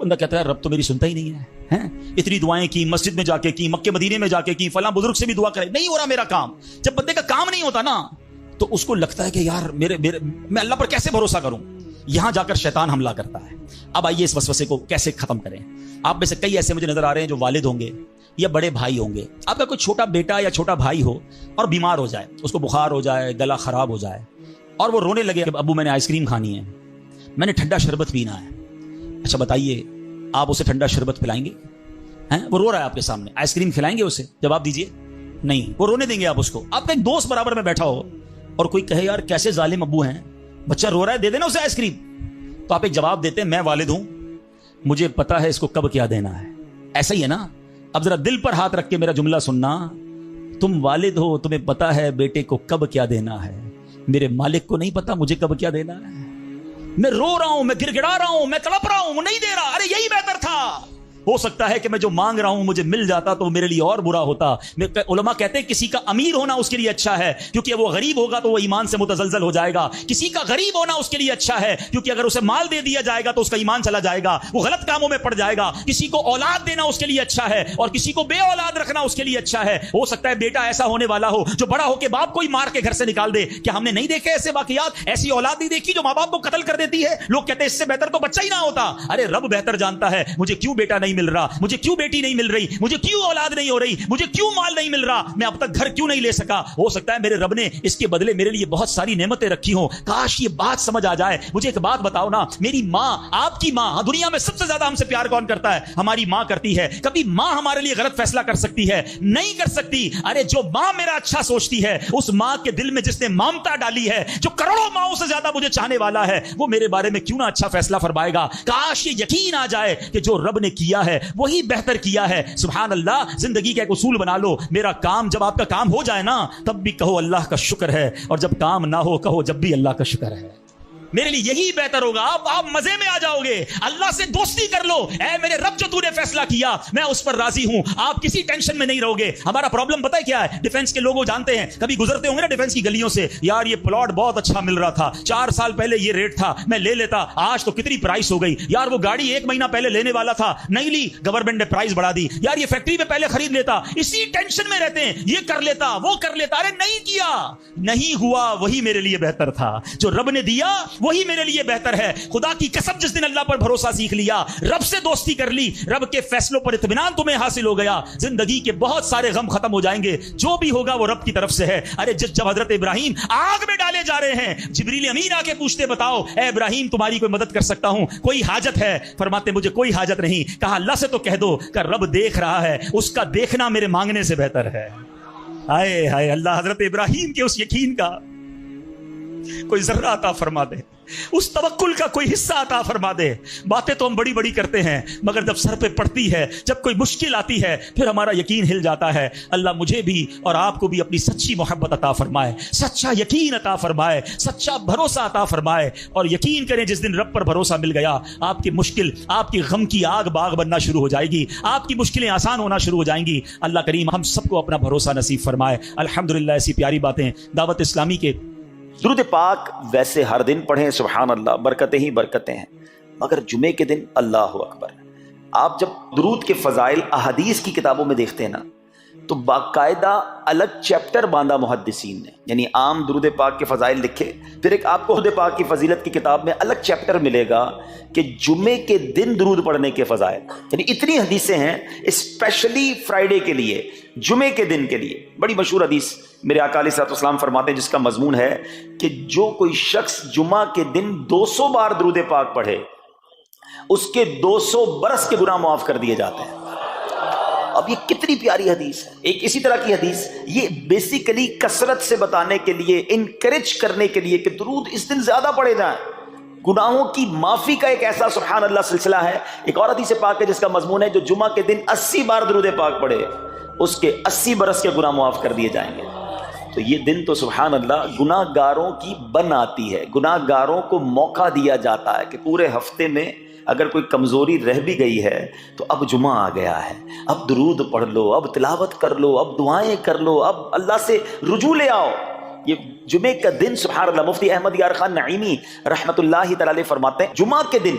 بندہ کہتا ہے رب تو میری سنتا ہی نہیں ہے، اتنی دعائیں کی، مسجد میں جا کے کی، مکے مدینے میں جا کے کی، فلاں بزرگ سے بھی دعا کرے، نہیں ہو رہا میرا کام۔ جب بندے کا کام نہیں ہوتا نا تو اس کو لگتا ہے کہ یار میں اللہ پر کیسے بھروسہ کروں، یہاں جا کر شیطان حملہ کرتا ہے۔ اب آئیے اس وسوسے کو کیسے ختم کریں۔ آپ میں سے کئی ایسے مجھے نظر آ رہے ہیں جو والد ہوں گے یا بڑے بھائی ہوں گے، آپ کا کوئی چھوٹا بیٹا یا چھوٹا بھائی ہو اور بیمار ہو جائے، اس کو بخار ہو جائے، گلا خراب ہو جائے اور وہ رونے لگے کہ ابو میں نے آئس کریم کھانی ہے، میں نے ٹھنڈا شربت پینا ہے۔ اچھا بتائیے، آپ اسے ٹھنڈا شربت پلائیں گے؟ وہ رو رہا ہے آپ کے سامنے، آئس کریم کھلائیں گے اسے؟ جواب دیجئے، نہیں، وہ رونے دیں گے آپ اس کو۔ آپ کا ایک دوست برابر میں بیٹھا ہو اور کوئی کہے یار کیسے ظالم ابو ہیں، بچہ رو رہا ہے، دے دینا اسے آئس کریم، تو آپ ایک جواب دیتے ہیں میں والد ہوں، مجھے پتا ہے اس کو کب کیا دینا ہے۔ ایسا ہی ہے نا؟ اب ذرا دل پر ہاتھ رکھ کے میرا جملہ سننا، تم والد ہو، تمہیں پتا ہے بیٹے کو کب کیا دینا ہے، میرے مالک کو نہیں پتا مجھے کب کیا دینا ہے۔ میں رو رہا ہوں، میں گڑ گڑا رہا ہوں، میں تڑپ رہا ہوں، وہ نہیں دے رہا، ارے یہی بہتر تھا۔ ہو سکتا ہے کہ میں جو مانگ رہا ہوں مجھے مل جاتا تو میرے لیے اور برا ہوتا۔ علماء کہتے ہیں کسی کا امیر ہونا اس کے لیے اچھا ہے کیونکہ وہ غریب ہوگا تو وہ ایمان سے متزلزل ہو جائے گا، کسی کا غریب ہونا اس کے لیے اچھا ہے کیونکہ اگر اسے مال دے دیا جائے گا تو اس کا ایمان چلا جائے گا، وہ غلط کاموں میں پڑ جائے گا، کسی کو اولاد دینا اس کے لیے اچھا ہے اور کسی کو بے اولاد رکھنا اس کے لیے اچھا ہے۔ ہو سکتا ہے بیٹا ایسا ہونے والا ہو جو بڑا ہو کے باپ کو ہی مار کے گھر سے نکال دے۔ کیا ہم نے نہیں دیکھے ایسے واقعات؟ ایسی اولاد نہیں دیکھی جو ماں باپ کو قتل کر دیتی ہے؟ لوگ کہتے ہیں اس سے بہتر تو بچہ ہی نہ ہوتا۔ ارے رب بہتر جانتا ہے مجھے کیوں بیٹا نہیں مل رہا، مجھے کیوں بیٹی نہیں مل رہی، مجھے کیوں اولاد نہیں ہو رہی، مجھے کیوں مال نہیں مل رہا، میں اب تک گھر کیوں نہیں لے سکا۔ ہو سکتا ہے میرے رب نے اس کے بدلے میرے لیے بہت ساری نعمتیں رکھی ہوں، کاش یہ بات سمجھ آ جائے۔ مجھے ایک بات بتاؤ نا، میری ماں، آپ کی ماں، دنیا میں سب سے زیادہ ہم سے پیار کون کرتا ہے؟ ہماری ماں کرتی ہے۔ کبھی ماں ہمارے لیے غلط فیصلہ کر سکتی ہے؟ نہیں کر سکتی۔ ارے جو ماں میرا اچھا سوچتی ہے، اس ماں کے دل میں جس نے ممتا ڈالی ہے، جو کروڑوں ماؤں سے زیادہ مجھے چاہنے والا ہے، وہ میرے بارے میں کیوں نہ اچھا فیصلہ فرمائے گا۔ کاش یہ یقین آ جائے کہ جو رب نے کیا ہے وہی بہتر کیا ہے۔ سبحان اللہ۔ زندگی کا ایک اصول بنا لو، میرا کام جب آپ کا کام ہو جائے نا تب بھی کہو اللہ کا شکر ہے، اور جب کام نہ ہو کہو جب بھی اللہ کا شکر ہے۔ میرے لیے یہی بہتر ہوگا۔ آپ مزے میں آ جاؤ گے، اللہ سے دوستی کر لو، اے میرے رب جو تو نے فیصلہ کیا میں اس پر راضی ہوں، آپ کسی ٹینشن میں نہیں رہو گے۔ ہمارا پرابلم پتہ ہے کیا ہے؟ ڈیفنس کے لوگوں جانتے ہیں، کبھی گزرتے ہوں گے نا ڈیفنس کی گلیوں سے، یار یہ پلاٹ بہت اچھا مل رہا تھا، 4 سال پہلے یہ ریٹ تھا، میں لے لیتا، آج تو کتنی پرائس ہو گئی، یار وہ گاڑی 1 مہینہ پہلے لینے والا تھا، نہیں لی، گورنمنٹ نے پرائس بڑھا دی، یار یہ فیکٹری میں پہلے خرید لیتا۔ اسی ٹینشن میں رہتے ہیں، یہ کر لیتا، وہ کر لیتا۔ ارے نہیں کیا، نہیں ہوا، وہی میرے لیے بہتر تھا۔ جو رب نے دیا وہی میرے لیے بہتر ہے۔ خدا کی قسم، جس دن اللہ پر بھروسہ سیکھ لیا، رب سے دوستی کر لی، رب کے فیصلوں پر اطمینان تمہیں حاصل ہو گیا، زندگی کے بہت سارے غم ختم ہو جائیں گے۔ جو بھی ہوگا وہ رب کی طرف سے ہے۔ ارے جب حضرت ابراہیم آگ میں ڈالے جا رہے ہیں، جبریل امین آ کے پوچھتے بتاؤ اے ابراہیم تمہاری کوئی مدد کر سکتا ہوں، کوئی حاجت ہے؟ فرماتے مجھے کوئی حاجت نہیں۔ کہا اللہ سے تو کہہ دو کہ رب دیکھ رہا ہے، اس کا دیکھنا میرے مانگنے سے بہتر ہے۔ ہائے ہائے، اللہ حضرت ابراہیم کے اس یقین کا کوئی ذرہ عطا فرما دے، اس توکل کا کوئی حصہ عطا فرما دے۔ باتیں تو ہم بڑی بڑی کرتے ہیں مگر جب سر پہ پڑتی ہے، جب کوئی مشکل آتی ہے، پھر ہمارا یقین ہل جاتا ہے۔ اللہ مجھے بھی اور آپ کو بھی اپنی سچی محبت عطا فرمائے، سچا یقین عطا فرمائے، سچا بھروسہ عطا فرمائے۔ اور یقین کریں جس دن رب پر بھروسہ مل گیا، آپ کی مشکل، آپ کی غم کی آگ باغ بننا شروع ہو جائے گی، آپ کی مشکلیں آسان ہونا شروع ہو جائیں گی۔ اللہ کریم ہم سب کو اپنا بھروسہ نصیب فرمائے۔ الحمدللہ، ایسی پیاری باتیں دعوت اسلامی کے۔ درود پاک ویسے ہر دن پڑھیں، سبحان اللہ، برکتیں ہی برکتیں ہیں، مگر جمعے کے دن اللہ اکبر۔ آپ جب درود کے فضائل احادیث کی کتابوں میں دیکھتے ہیں نا تو باقاعدہ الگ چیپٹر باندھا محدثین نے، یعنی عام درود پاک کے فضائل لکھے، پھر ایک آپ کو درود پاک کی فضیلت کی کتاب میں الگ چیپٹر ملے گا کہ جمعے کے دن درود پڑھنے کے فضائل، یعنی اتنی حدیثیں ہیں اسپیشلی فرائیڈے کے لیے، جمعے کے دن کے لیے۔ بڑی مشہور حدیث میرے آقا علیہ الصلوۃ والسلام فرماتے ہیں جس کا مضمون ہے کہ جو کوئی شخص جمعہ کے دن 200 بار درود پاک پڑھے اس کے 200 برس کے گناہ معاف کر دیے جاتے ہیں۔ اب یہ کتنی پیاری حدیث ہے۔ ایک اسی طرح کی حدیث، یہ بیسیکلی کثرت سے بتانے کے لیے، انکریج کرنے کے لیے کہ درود اس دن زیادہ پڑھے جائیں، گناہوں کی معافی کا ایک ایسا سبحان اللہ سلسلہ ہے۔ ایک اور حدیث پاک ہے جس کا مضمون ہے جو جمعہ کے دن 80 بار درود پاک پڑھے اس کے 80 برس کے گناہ معاف کر دیے جائیں گے۔ تو یہ دن تو سبحان اللہ گناہ گاروں کی بن آتی ہے، گناہ گاروں کو موقع دیا جاتا ہے کہ پورے ہفتے میں اگر کوئی کمزوری رہ بھی گئی ہے تو اب جمعہ آ گیا ہے، اب درود پڑھ لو، اب تلاوت کر لو، اب دعائیں کر لو، اب اللہ سے رجوع لے آؤ۔ یہ جمعے کا دن سبحان اللہ، مفتی احمد یار خان نعیمی رحمت اللہ تعالی علیہ فرماتے ہیں جمعہ کے دن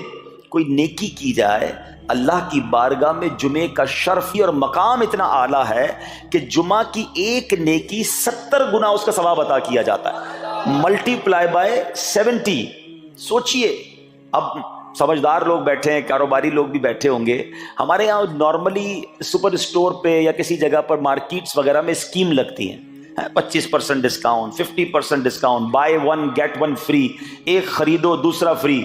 کوئی نیکی کی جائے، اللہ کی بارگاہ میں جمعے کا شرف اور مقام اتنا اعلیٰ ہے کہ جمعہ کی ایک نیکی 70 گنا اس کا ثواب عطا کیا جاتا ہے، ملٹی پلائی بائی 70۔ سوچئے، اب سمجھدار لوگ بیٹھے ہیں، کاروباری لوگ بھی بیٹھے ہوں گے۔ ہمارے یہاں نارملی سپر اسٹور پہ یا کسی جگہ پر مارکیٹس وغیرہ میں اسکیم لگتی ہیں، 25% discount, 50% discount, buy 1 get 1 free, ایک خریدو دوسرا فری۔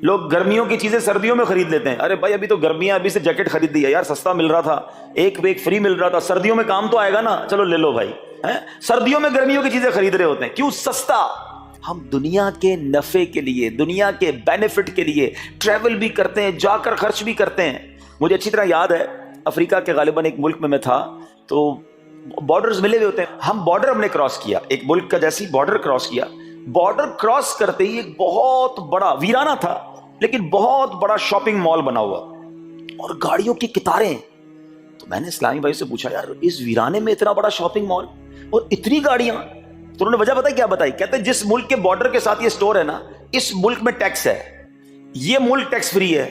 لوگ گرمیوں کی چیزیں سردیوں میں خرید لیتے ہیں، ارے بھائی ابھی تو گرمیاں، ابھی سے جیکٹ خرید دی ہے یار، سستا مل رہا تھا، ایک فری مل رہا تھا، سردیوں میں کام تو آئے گا نا، چلو لے لو بھائی۔ سردیوں میں گرمیوں کی چیزیں خرید رہے ہوتے ہیں، کیوں؟ سستا۔ ہم دنیا کے نفع کے لیے، دنیا کے بینیفٹ کے لیے ٹریول بھی کرتے ہیں، جا کر خرچ بھی کرتے ہیں۔ مجھے اچھی طرح یاد ہے، افریقہ کے غالباً ایک ملک میں تھا، تو بارڈرز ملے ہوئے ہوتے ہیں، ہم بارڈر ہم نے کراس کیا، ایک ملک کا جیسی بارڈر کراس کیا، بارڈر کراس کرتے ہی ایک بہت بڑا، ویرانہ تھا لیکن بہت بڑا شاپنگ مال بنا ہوا اور گاڑیوں کی قطاریں۔ تو میں نے اسلامی بھائی سے پوچھا، یار اس ویرانے میں اتنا بڑا شاپنگ مال اور اتنی گاڑیاں؟ تو انہوں نے وجہ پتہ کیا بتائی؟ کہتے ہیں جس ملک کے بارڈر کے ساتھ یہ سٹور ہے نا، اس ملک میں ٹیکس ہے، یہ ملک ٹیکس فری ہے۔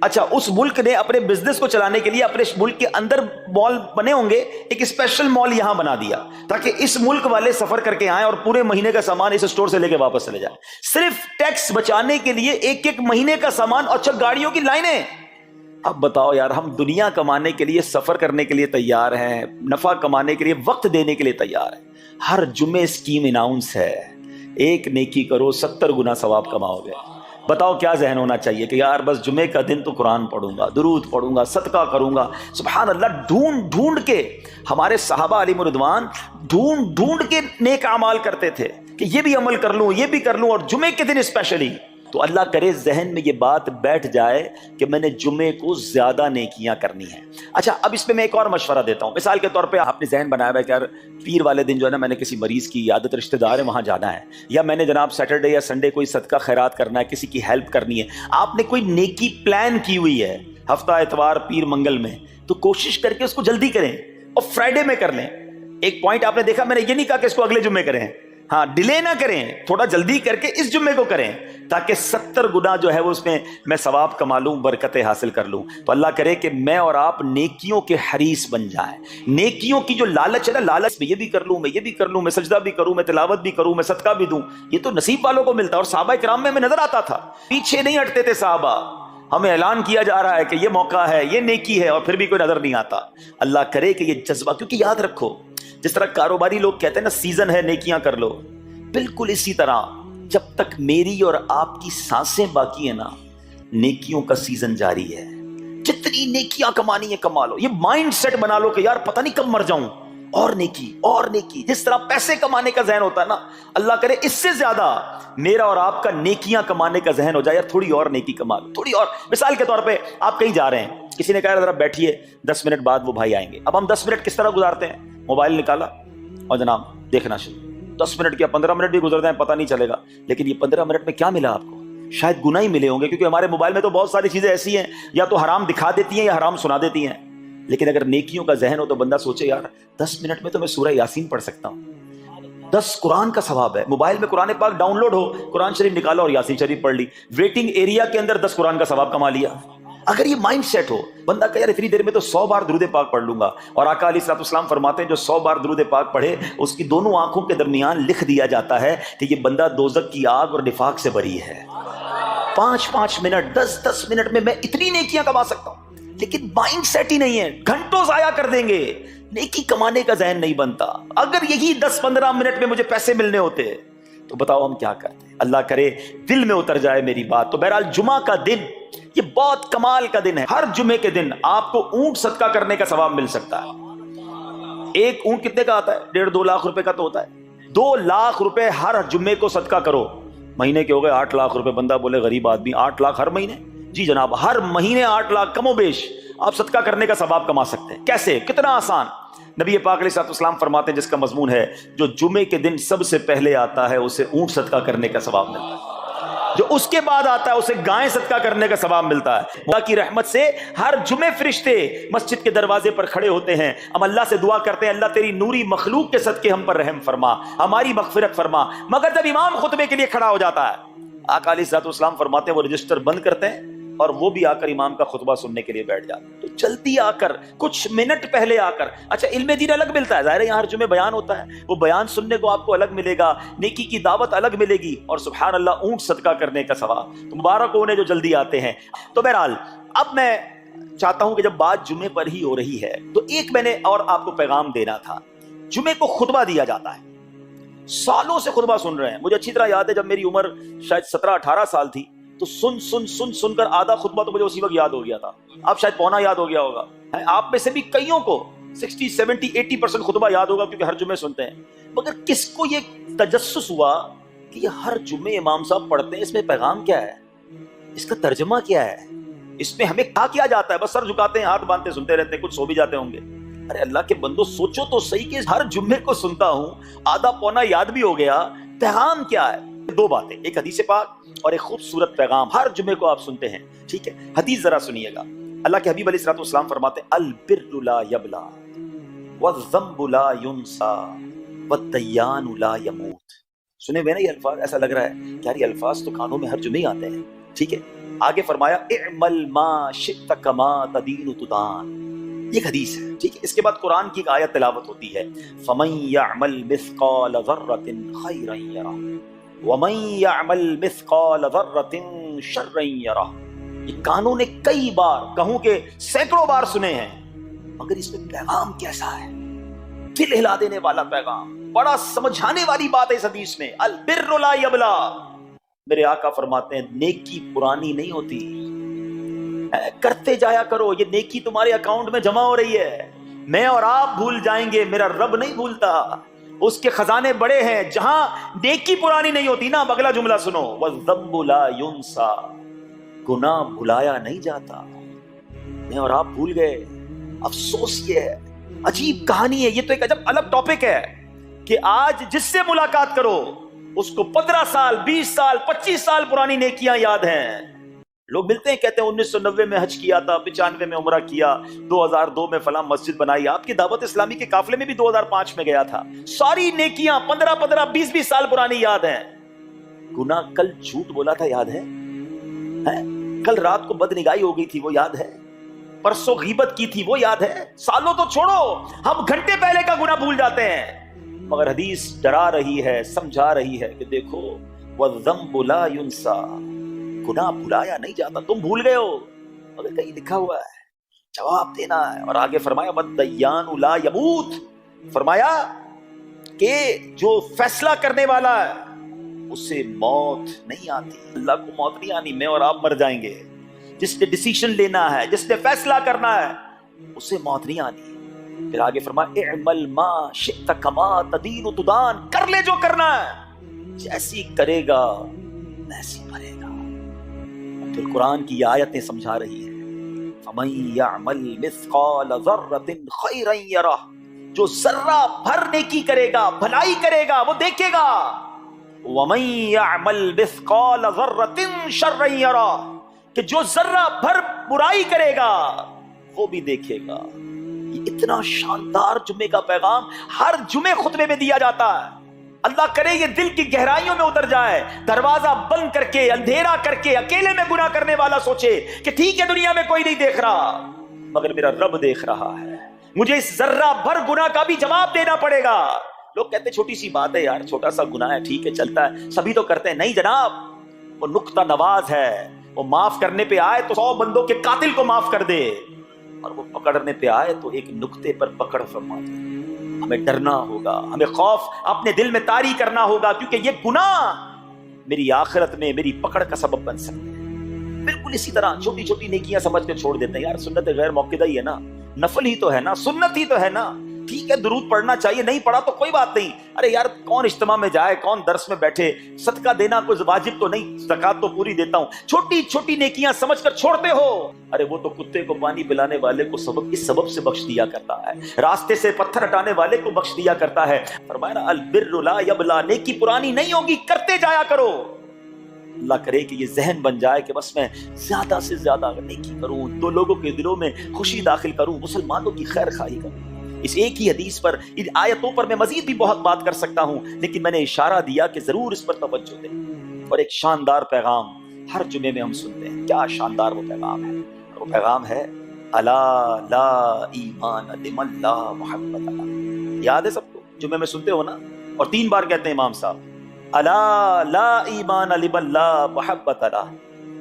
اچھا، اس ملک نے اپنے بزنس کو چلانے کے لیے اپنے ملک کے اندر مال بنے ہوں گے، ایک اسپیشل مال یہاں بنا دیا تاکہ اس ملک والے سفر کر کے آئیں اور پورے مہینے کا سامان اس سٹور سے لے کے واپس چلے جائیں، صرف ٹیکس بچانے کے لیے، ایک مہینے کا سامان۔ اچھا، گاڑیوں کی لائنیں۔ اب بتاؤ یار، ہم دنیا کمانے کے لیے، سفر کرنے کے لیے تیار ہیں، نفع کمانے کے لیے وقت دینے کے لیے تیار ہیں۔ ہر جمعے اسکیم اناؤنس ہے، ایک نیکی کرو 70 گنا ثواب کماؤ گے۔ بتاؤ کیا ذہن ہونا چاہیے کہ یار بس جمعے کا دن تو قرآن پڑھوں گا، درود پڑھوں گا، صدقہ کروں گا۔ سبحان اللہ، ڈھونڈ ڈھونڈ کے ہمارے صحابہ علیہم رضوان ڈھونڈ ڈھونڈ کے نیک اعمال کرتے تھے کہ یہ بھی عمل کر لوں، یہ بھی کر لوں، اور جمعے کے دن اسپیشلی۔ تو اللہ کرے ذہن میں یہ بات بیٹھ جائے کہ میں نے جمعے کو زیادہ نیکیاں کرنی ہیں۔ اچھا، اب اس پہ میں ایک اور مشورہ دیتا ہوں۔ مثال کے طور پہ آپ نے ذہن بنایا ہے کہ یار پیر والے دن جو ہے نا، میں نے کسی مریض کی عیادت، رشتہ دار ہے وہاں جانا ہے، یا میں نے جناب سیٹرڈے یا سنڈے کوئی صدقہ خیرات کرنا ہے، کسی کی ہیلپ کرنی ہے۔ آپ نے کوئی نیکی پلان کی ہوئی ہے ہفتہ اتوار پیر منگل میں، تو کوشش کر کے اس کو جلدی کریں اور فرائیڈے میں کر لیں۔ ایک پوائنٹ آپ نے دیکھا، میں نے یہ نہیں کہا کہ اس کو اگلے جمعے کریں، ہاں ڈیلے نہ کریں، تھوڑا جلدی کر کے اس جمعے کو کریں تاکہ 70 گنا جو ہے وہ اس میں ثواب کما لوں، برکتیں حاصل کر لوں۔ تو اللہ کرے کہ میں اور آپ نیکیوں کے حریص بن جائیں۔ نیکیوں کی جو لالچ ہے نا، لالچ میں یہ بھی کر لوں، میں یہ بھی کر لوں، میں سجدہ بھی کروں، میں تلاوت بھی کروں، میں صدقہ بھی دوں، یہ تو نصیب والوں کو ملتا ہے۔ اور صحابہ کرام میں ہمیں نظر آتا تھا، پیچھے نہیں ہٹتے تھے صحابہ، ہمیں اعلان کیا جا رہا ہے کہ یہ موقع ہے، یہ نیکی ہے، اور پھر بھی کوئی نظر نہیں آتا۔ اللہ کرے کہ یہ جذبہ، کیونکہ یاد رکھو جس طرح کاروباری لوگ کہتے ہیں نا سیزن ہے نیکیاں کر لو، بالکل اسی طرح جب تک میری اور آپ کی سانسیں باقی ہیں نا، نیکیوں کا سیزن جاری ہے۔ جتنی نیکیاں کمانی ہے کما لو، یہ مائنڈ سیٹ بنا لو کہ یار پتہ نہیں کب مر جاؤں، اور نیکی اور نیکی۔ جس طرح پیسے کمانے کا ذہن ہوتا ہے نا، اللہ کرے اس سے زیادہ میرا اور آپ کا نیکیاں کمانے کا ذہن ہو جائے، یار تھوڑی اور نیکی کما لو، تھوڑی اور۔ مثال کے طور پہ آپ کہیں جا رہے ہیں، کسی نے کہا ذرا بیٹھیے 10 منٹ بعد وہ بھائی آئیں گے۔ اب ہم 10 منٹ کس طرح گزارتے ہیں؟ موبائل نکالا اور جناب دیکھنا شروع، 10 منٹ یا 15 منٹ بھی گزر جائیں پتہ نہیں چلے گا، لیکن یہ 15 منٹ میں کیا ملا آپ کو؟ شاید گناہ ہی ملے ہوں گے، کیونکہ ہمارے موبائل میں تو بہت ساری چیزیں ایسی ہیں یا تو حرام دکھا دیتی ہیں یا حرام سنا دیتی ہیں۔ لیکن اگر نیکیوں کا ذہن ہو تو بندہ سوچے یار 10 منٹ میں تو میں سورہ یاسین پڑھ سکتا ہوں، 10 قرآن کا ثواب ہے۔ موبائل میں قرآن پاک ڈاؤن لوڈ ہو، قرآن شریف نکالا اور یاسین شریف پڑھ لی، ویٹنگ ایریا کے اندر 10 قرآن کا ثواب کما لیا۔ اگر یہ مائنڈ سیٹ ہو، بندہ کہ یار اتنی دیر میں تو 100 بار درود پاک پڑھ لوں گا، اور آقا علیہ الصلوۃ والسلام فرماتے ہیں جو 100 بار درود پاک پڑھے اس کی دونوں آنکھوں کے درمیان لکھ دیا جاتا ہے کہ یہ بندہ دوزخ کی آگ اور نفاق سے بری ہے۔ 5 منٹ 10 منٹ میں اتنی نیکیاں کما سکتا ہوں، لیکن مائنڈ سیٹ ہی نہیں ہے، گھنٹوں ضائع کر دیں گے، نیکی کمانے کا ذہن نہیں بنتا۔ اگر یہی 10-15 منٹ میں مجھے پیسے ملنے ہوتے تو بتاؤ ہم کیا کرتے؟ اللہ کرے دل میں اتر جائے میری بات۔ تو بہرحال جمعہ کا دن یہ بہت کمال کا دن ہے۔ ہر جمعے کے دن آپ کو اونٹ صدقہ کرنے کا ثواب مل سکتا ہے۔ ایک اونٹ کتنے کا آتا ہے؟ 1.5-2 لاکھ روپے کا تو ہوتا ہے۔ 2 لاکھ روپے ہر جمعے کو صدقہ کرو، مہینے کے ہو گئے 8 لاکھ روپے۔ بندہ بولے غریب آدمی 8 لاکھ ہر مہینے؟ جی جناب، ہر مہینے 8 لاکھ کم و بیش آپ صدقہ کرنے کا ثواب کما سکتے ہیں۔ کیسے؟ کتنا آسان۔ نبی پاک علیہ الصلوۃ والسلام فرماتے ہیں جس کا مضمون ہے جو جمعے کے دن سب سے پہلے آتا ہے اسے اونٹ صدقہ کرنے کا ثواب ملتا ہے، جو اس کے بعد آتا ہے اسے گائے صدقہ کرنے کا ثواب ملتا ہے۔ اللہ کی رحمت سے ہر جمعے فرشتے مسجد کے دروازے پر کھڑے ہوتے ہیں، ہم اللہ سے دعا کرتے ہیں اللہ تیری نوری مخلوق کے صدقے ہم پر رحم فرما، ہماری مغفرت فرما۔ مگر جب امام خطبے کے لیے کھڑا ہو جاتا ہے، آقا علیہ الصلوۃ والسلام فرماتے ہیں وہ رجسٹر بند کرتے ہیں اور وہ بھی آ کر امام کا خطبہ سننے کے لیے بیٹھ جاتے. تو جلدی آ کر کچھ منٹ پہلے آ کر, اچھا علم دین الگ ملتا ہے, ظاہر ہے یہاں ہر جمعے بیان ہوتا ہے, وہ بیان سننے کو آپ کو الگ ملے گا, نیکی کی دعوت الگ ملے گی, اور سبحان اللہ اونٹ صدقہ کرنے کا ثواب. تو مبارک ہو انہیں جو جلدی آتے ہیں. تو بہرحال اب میں چاہتا ہوں کہ جب بات جمعے پر ہی ہو رہی ہے تو ایک میں نے اور آپ کو پیغام دینا تھا. جمعے کو خطبہ دیا جاتا ہے, سالوں سے خطبہ سن رہے ہیں. مجھے اچھی طرح یاد ہے جب میری عمر شاید 17-18 سال تھی تو سن کر آدھا خطبہ تو مجھے اسی وقت یاد ہو گیا تھا. اب شاید پونا یاد ہو گیا ہوگا. آپ میں سے بھی کئیوں کو 60, 70, 80% خطبہ یاد ہوگا کیونکہ ہر جمعے سنتے ہیں. مگر کس کو یہ تجسس ہوا کہ یہ ہر جمعے امام صاحب پڑھتے ہیں, اس میں پیغام کیا ہے, اس کا ترجمہ کیا ہے, اس میں ہمیں کیا جاتا ہے؟ بس سر جھکاتے ہیں, ہاتھ باندھتے سنتے رہتے ہیں, کچھ سو بھی جاتے ہوں گے. ارے اللہ کے بندو سوچو تو صحیح کہ ہر جمعے کو سنتا ہوں, آدھا پونا یاد بھی ہو گیا, پیغام کیا ہے؟ دو باتیں, ایک حدیث پاک اور ایک خوبصورت پیغام. ہر جمعے کو آپ سنتے ہیں, ٹھیک ہے. حدیث ذرا سنیے گا. اللہ کے حبیب علیہ الصلوۃ والسلام فرماتے ہیں البر لا یبلا والذنب لا ینسا والدیان لا یموت. سنے ہوئے نا یہ الفاظ؟ ایسا لگ رہا ہے کہ یار یہ الفاظ تو کانوں میں ہر جمعے آتے ہیں, ٹھیک ہے. آگے فرمایا اعمل ما شئت کما تدین تدان. یہ حدیث ہے, ٹھیک ہے. اس کے بعد قرآن کی ایک آیت تلاوت ہوتی ہے فمن یعمل مثقال ذرۃ خیرا یرہ ومن یعمل مثقال ذرۃ شرا یرہ. یہ کانوں نے کئی بار, کہوں کہ سینکڑوں بار سنے ہیں, مگر اس میں پیغام کیسا ہے؟ دل ہلا دینے والا پیغام, بڑا سمجھانے والی بات ہے اس حدیث میں. البر لا یبلا. میرے آقا فرماتے ہیں نیکی پرانی نہیں ہوتی, کرتے جایا کرو. یہ نیکی تمہارے اکاؤنٹ میں جمع ہو رہی ہے. میں اور آپ بھول جائیں گے, میرا رب نہیں بھولتا. اس کے خزانے بڑے ہیں. جہاں نیکی پرانی نہیں ہوتی نا, اگلا جملہ سنو, والذنب لا ینسا. گناہ بھلایا نہیں جاتا. میں اور آپ بھول گئے, افسوس یہ ہے. عجیب کہانی ہے یہ, تو ایک عجب الگ ٹاپک ہے کہ آج جس سے ملاقات کرو اس کو 15 سال 20 سال 25 سال پرانی نیکیاں یاد ہیں. لوگ ملتے ہیں کہتے ہیں 1990 میں حج کیا تھا, 95 میں عمرہ کیا, 2002 میں فلاں مسجد بنائی. آپ کی دعوت اسلامی کے قافلے میں بھی 2005 میں گیا تھا. ساری نیکیاں 15 20 سال پرانی یاد ہیں. گناہ کل جھوٹ بولا تھا یاد ہے, کل رات کو بدنگاہی ہو گئی تھی وہ یاد ہے, پرسوں غیبت کی تھی وہ یاد ہے. سالوں تو چھوڑو, ہم گھنٹے پہلے کا گناہ بھول جاتے ہیں. مگر حدیث ڈرا رہی ہے, سمجھا رہی ہے کہ دیکھو والذنب لا ینسا. گناہ بھلایا نہیں جاتا. تم بھول گئے ہو مگر کہیں لکھا ہوا ہے, جواب دینا ہے. اور آگے فرمایا والدیان لا یموت. فرمایا کہ جو فیصلہ کرنے والا ہے اس سے موت نہیں آتی. اللہ کو موت نہیں آنی, میں اور آپ مر جائیں گے. جس نے ڈیسیشن لینا ہے, جس نے فیصلہ کرنا ہے, اسے موت نہیں آنی. پھر آگے فرمایا اعمل ما شئت کما تدین تدان. کر لے جو کرنا ہے, جیسی کرے گا ویسی بھرے گا. پھر قرآن کی آیتیں سمجھا رہی ہیں فمن یعمل مثقال ذرۃ خیرا یرہ. جو ذرہ بھر نیکی کرے گا, بھلائی کرے گا, وہ دیکھے گا. ومن یعمل مثقال ذرۃ شرا یرہ. کہ جو ذرہ بھر برائی کرے گا وہ بھی دیکھے گا. یہ اتنا شاندار جمعے کا پیغام ہر جمعے خطبے میں دیا جاتا ہے. اللہ کرے یہ دل کی گہرائیوں میں اتر جائے. دروازہ بند کر کے, اندھیرا کر کے, اکیلے میں گناہ کرنے والا سوچے کہ ٹھیک ہے دنیا میں کوئی نہیں دیکھ رہا مگر میرا رب دیکھ رہا ہے, مجھے اس ذرہ بھر گناہ کا بھی جواب دینا پڑے گا. لوگ کہتے ہیں چھوٹی سی بات ہے یار, چھوٹا سا گناہ ہے, ٹھیک ہے چلتا ہے, سبھی تو کرتے ہیں. نہیں جناب, وہ نقطہ نواز ہے. وہ معاف کرنے پہ آئے تو 100 بندوں کے قاتل کو معاف کر دے, اور وہ پکڑنے پہ آئے تو ایک نقطے پر پکڑ فرما دے. ہمیں ڈرنا ہوگا, ہمیں خوف اپنے دل میں طاری کرنا ہوگا, کیونکہ یہ گناہ میری آخرت میں میری پکڑ کا سبب بن سکتے ہیں. بالکل اسی طرح چھوٹی چھوٹی نیکیاں سمجھ کے چھوڑ دیتے ہیں. یار سنت غیر موقدہ ہی ہے نا, نفل ہی تو ہے نا, سنت ہی تو ہے نا, ٹھیک ہے درود پڑھنا چاہیے, نہیں پڑھا تو کوئی بات نہیں. ارے یار کون اجتماع میں جائے, کون درس میں بیٹھے, صدقہ دینا کوئی واجب تو نہیں, زکات تو پوری دیتا ہوں. چھوٹی چھوٹی نیکیاں سمجھ کر چھوڑتے ہو. ارے وہ تو کتے کو پانی پلانے والے کو اس سبب سے بخش دیا کرتا ہے, راستے سے پتھر ہٹانے والے کو بخش دیا کرتا ہے. فرمایا البر لا یبلا. نیکی پرانی نہیں ہوگی, کرتے جایا کرو. اللہ کرے کہ یہ ذہن بن جائے کہ بس میں زیادہ سے زیادہ نیکی کروں, تو لوگوں کے دلوں میں خوشی داخل کروں, مسلمانوں کی خیر خواہی کروں. اس ایک ہی حدیث پر, ان آیتوں پر میں مزید بھی بہت بات کر سکتا ہوں, لیکن میں نے اشارہ دیا کہ ضرور اس پر توجہ دیں. اور ایک شاندار پیغام ہر جمعے میں ہم سنتے ہیں، کیا شاندار وہ پیغام ہے. وہ پیغام ہے الا لا ایمان لمن لا محبت لا. یاد ہے سب کو؟ جمعے میں سنتے ہو نا؟ اور 3 بار کہتے ہیں امام صاحب الا لا ایمان لمن لا محبت لا،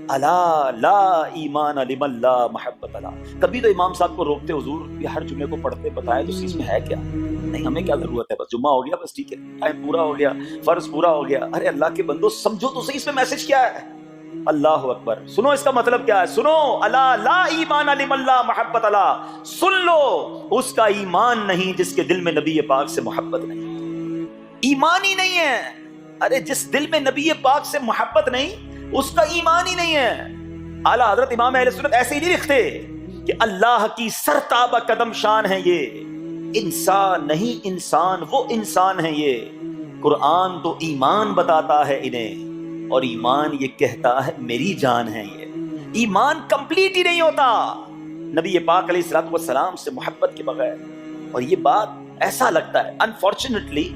الا لا ایمان لمن لا محبت لا. کبھی تو امام صاحب کو روکتے، حضور یہ ہر جمعے کو پڑھتے بتائے تو اس میں ہے کیا؟ نہیں، ہمیں کیا ضرورت ہے، بس جمعہ ہو گیا، بس ٹھیک ہے، ٹائم پورا ہو گیا، فرض پورا ہو گیا. ارے اللہ کے بندو سمجھو تو صحیح اس میں میسج کیا ہے. اللہ اکبر. سنو اس کا مطلب کیا ہے، سنو الا لا ایمان لمن لا محبت لا. سن لو اس کا ایمان نہیں جس کے دل میں نبی پاک سے محبت نہیں، ایمان ہی نہیں ہے. ارے جس دل میں نبی پاک سے محبت نہیں اس کا ایمان ہی نہیں ہے. اعلیٰ حضرت امام اہل سنت ایسے ہی نہیں لکھتے کہ اللہ کی سرتابہ قدم شان ہے یہ، انسان نہیں انسان، وہ انسان ہے یہ. قرآن تو ایمان بتاتا ہے انہیں، اور ایمان یہ کہتا ہے میری جان ہے یہ. ایمان کمپلیٹ ہی نہیں ہوتا نبی پاک علیہ الصلوۃ والسلام سے محبت کے بغیر. اور یہ بات ایسا لگتا ہے انفارچونیٹلی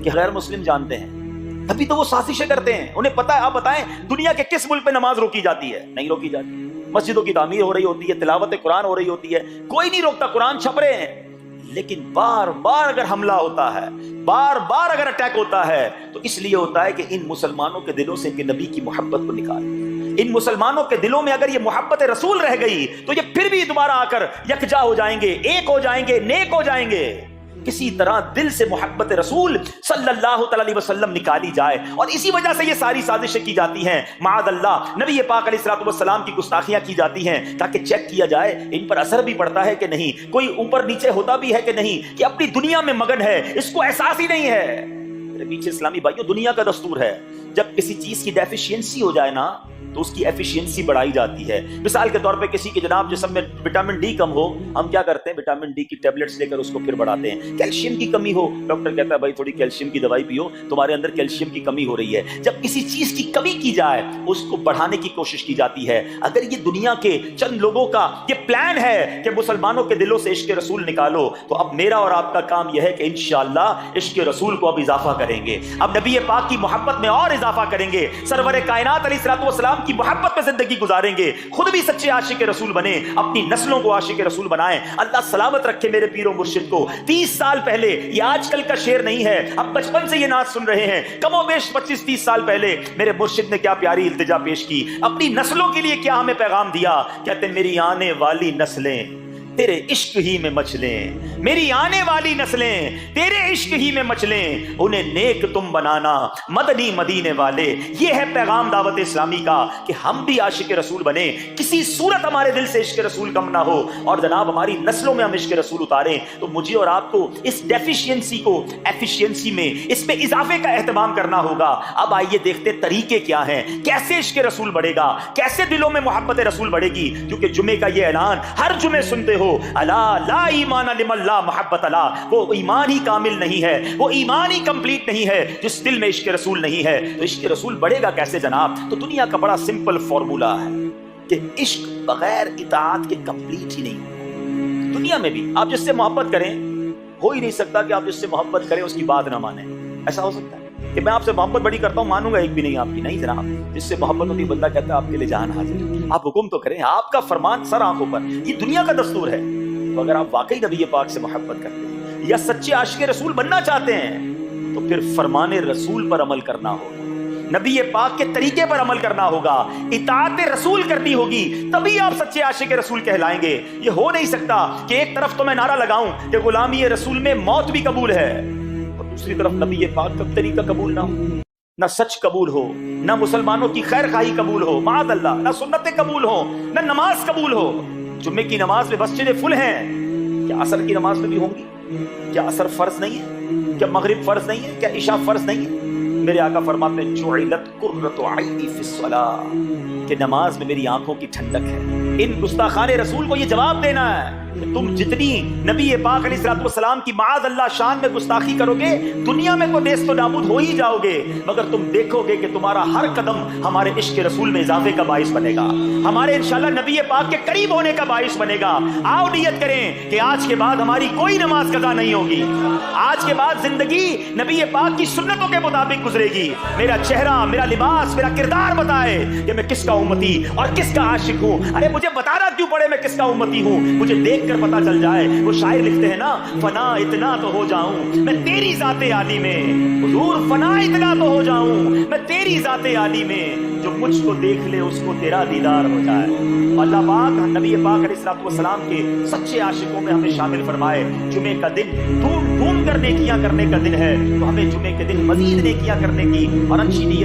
کہ غیر مسلم جانتے ہیں، تبھی تو وہ سازشیں کرتے ہیں. انہیں پتا ہے، آپ بتائیں دنیا کے کس ملک پہ نماز روکی جاتی ہے؟ نہیں روکی جاتی. مسجدوں کی تعمیر ہو رہی ہوتی ہے، تلاوت قرآن ہو رہی ہوتی ہے، کوئی نہیں روکتا، قرآن چھپ رہے ہیں. لیکن بار بار اگر حملہ ہوتا ہے، بار بار اگر اٹیک ہوتا ہے تو اس لیے ہوتا ہے کہ ان مسلمانوں کے دلوں سے ان کے نبی کی محبت کو نکالیں. ان مسلمانوں کے دلوں میں اگر یہ محبت رسول رہ گئی تو یہ پھر بھی دوبارہ آ کر یکجا ہو جائیں گے، ایک ہو جائیں گے، نیک ہو جائیں گے. کسی طرح دل سے محبت رسول صلی اللہ علیہ وسلم نکالی جائے، اور اسی وجہ سے یہ ساری سازشیں کی جاتی ہیں. معاذ اللہ نبی پاک علیہ الصلوۃ والسلام کی گستاخیاں کی جاتی ہیں تاکہ چیک کیا جائے ان پر اثر بھی پڑتا ہے کہ نہیں، کوئی اوپر نیچے ہوتا بھی ہے کہ نہیں، کہ اپنی دنیا میں مگن ہے، اس کو احساس ہی نہیں ہے. میرے پیچھے اسلامی بھائیوں، دنیا کا دستور ہے جب کسی چیز کی ڈیفیشینسی ہو جائے نا تو اس کی ایفیشینسی بڑھائی جاتی ہے. مثال کے طور پہ کسی کے جناب جسم میں وٹامن ڈی کم ہو، ہم کیا کرتے ہیں، وٹامن ڈی کی ٹیبلٹس لے کر اس کو پھر بڑھاتے ہیں. کیلشیم کی کمی ہو، ڈاکٹر کہتا ہے بھائی تھوڑی کیلشیم کی دوائی پیو، تمہارے اندر کیلشیم کی کمی ہو رہی ہے. جب کسی چیز کی کمی کی جائے اس کو بڑھانے کی کوشش کی جاتی ہے. اگر یہ دنیا کے چند لوگوں کا یہ پلان ہے کہ مسلمانوں کے دلوں سے عشق رسول نکالو، تو اب میرا اور آپ کا کام یہ ہے کہ انشاءاللہ عشق رسول کو اب اضافہ کریں گے، اب نبی پاک کی محبت میں اور اضافہ کریں گے، سرور کائنات علیہ الصلوۃ والسلام کی محبت میں زندگی گزاریں گے، خود بھی سچے عاشق رسول بنے، اپنی نسلوں کو عاشق رسول بنائیں. اللہ سلامت رکھے میرے پیر و مرشد کو. 30 سال پہلے، یہ آج کل کا شعر نہیں ہے، اب بچپن سے یہ نعت سن رہے ہیں، کم و بیش 25-30 سال پہلے میرے مرشد نے کیا پیاری التجا پیش کی، اپنی نسلوں کے لیے کیا ہمیں پیغام دیا. کہتے میری آنے والی نسلیں تیرے عشق ہی میں مچلیں، میری آنے والی نسلیں تیرے عشق ہی میں مچلیں، انہیں نیک تم بنانا مدنی مدینے والے. یہ ہے پیغام دعوت اسلامی کا کہ ہم بھی عاشق رسول بنیں، کسی صورت ہمارے دل سے عشق رسول کم نہ ہو، اور جناب ہماری نسلوں میں ہم عشق رسول اتاریں. تو مجھے اور آپ کو اس ڈیفیشینسی کو ایفیشینسی میں، اس میں اضافے کا اہتمام کرنا ہوگا. اب آئیے دیکھتے طریقے کیا ہیں، کیسے عشق رسول بڑھے گا، کیسے دلوں میں محبت رسول بڑھے گی. کیونکہ جمعے کا یہ اعلان ہر جمعے سنتے ہو، الا لا ایمان لمن لا محبت لا. وہ ایمان ہی کامل نہیں ہے، وہ ایمان ہی کمپلیٹ نہیں ہے جس دل میں عشق رسول نہیں ہے. تو عشق رسول بڑھے گا کیسے جناب؟ تو دنیا کا بڑا سمپل فارمولا ہے کہ عشق بغیر اطاعت کے کمپلیٹ ہی نہیں ہوتا. دنیا میں بھی آپ جس سے محبت کریں، ہو ہی نہیں سکتا کہ آپ جس سے محبت کریں اس کی بات نہ مانیں. ایسا ہو سکتا ہے کہ میں آپ سے محبت بڑی کرتا ہوں، مانوں گا ایک بھی نہیں آپ کی؟ نہیں جناب. جس سے محبت ہوتی بندہ کہتا ہے آپ کے لیے جان حاضر ہے، آپ حکم تو کریں، آپ کا فرمان سر آنکھوں پر. یہ دنیا کا دستور ہے. تو اگر آپ واقعی نبی پاک سے محبت کرتے ہیں یا سچے عاشق رسول بننا چاہتے ہیں تو پھر فرمان رسول پر عمل کرنا ہوگا، نبی پاک کے طریقے پر عمل کرنا ہوگا، اطاعت رسول کرنی ہوگی، تبھی آپ سچے عاشق رسول کہلائیں گے. یہ ہو نہیں سکتا کہ ایک طرف تو میں نعرہ لگاؤں کہ غلامی رسول میں موت بھی قبول ہے، اور دوسری طرف نبی پاک کا طریقہ قبول نہ ہو، نہ سچ قبول ہو، نہ مسلمانوں کی خیر خواہی قبول ہو، معاذ اللہ، نہ سنتیں قبول ہو، نہ نماز قبول ہو. جمعے کی نماز میں مسجدیں فل ہیں، کیا عصر کی نماز میں بھی ہوں گی؟ کیا عصر فرض نہیں ہے؟ کیا مغرب فرض نہیں ہے؟ کیا عشاء فرض نہیں ہے؟ میرے آقا فرماتے ہیں جعلت قرۃ عینی فی الصلاۃ، کہ نماز میں میری آنکھوں کی ٹھنڈک ہے. ان گستاخان رسول کو یہ جواب دینا ہے کہ تم جتنی نبی پاک علیہ الصلوۃ والسلام کی معاذ اللہ شان میں گستاخی کرو گے، دنیا میں تو نیست و نابود ہو ہی جاؤ گے، مگر تم دیکھو گے کہ تمہارا ہر قدم ہمارے عشق رسول میں اضافے کا باعث بنے گا، ہمارے انشاءاللہ نبی پاک کے قریب ہونے کا باعث بنے گا. آؤ نیت کریں کہ آج کے بعد ہماری کوئی نماز قضا نہیں ہوگی، آج کے بعد زندگی نبی پاک کی سنتوں کے مطابق گزرے گی، میرا چہرہ، میرا لباس، میرا کردار بتائے کہ میں کس کا امتی اور کس کا عاشق ہوں۔ ارے مجھے بتانا کیوں پڑے میں کس کا امتی ہوں، مجھے دیکھ کر پتا چل جائے۔ وہ شاعر لکھتے ہیں نا، فنا اتنا تو ہو جاؤں میں تیری ذات عالی میں، حضور فنا اتنا تو ہو جاؤں میں تیری ذات عالی میں، جو مجھ کو دیکھ لے اس کو تیرا دیدار ہو جائے۔ اللہ پاک نبی پاک علیہ الصلوۃ والسلام کے سچے عاشقوں میں ہمیں شامل فرمائے۔ جمعے کا دن ڈھونڈ ڈھونڈ کر نیکیاں کرنے کا دن ہے، تو ہمیں جمعے کے دن مزید نیکیاں کرنے کی اور اچھی نیت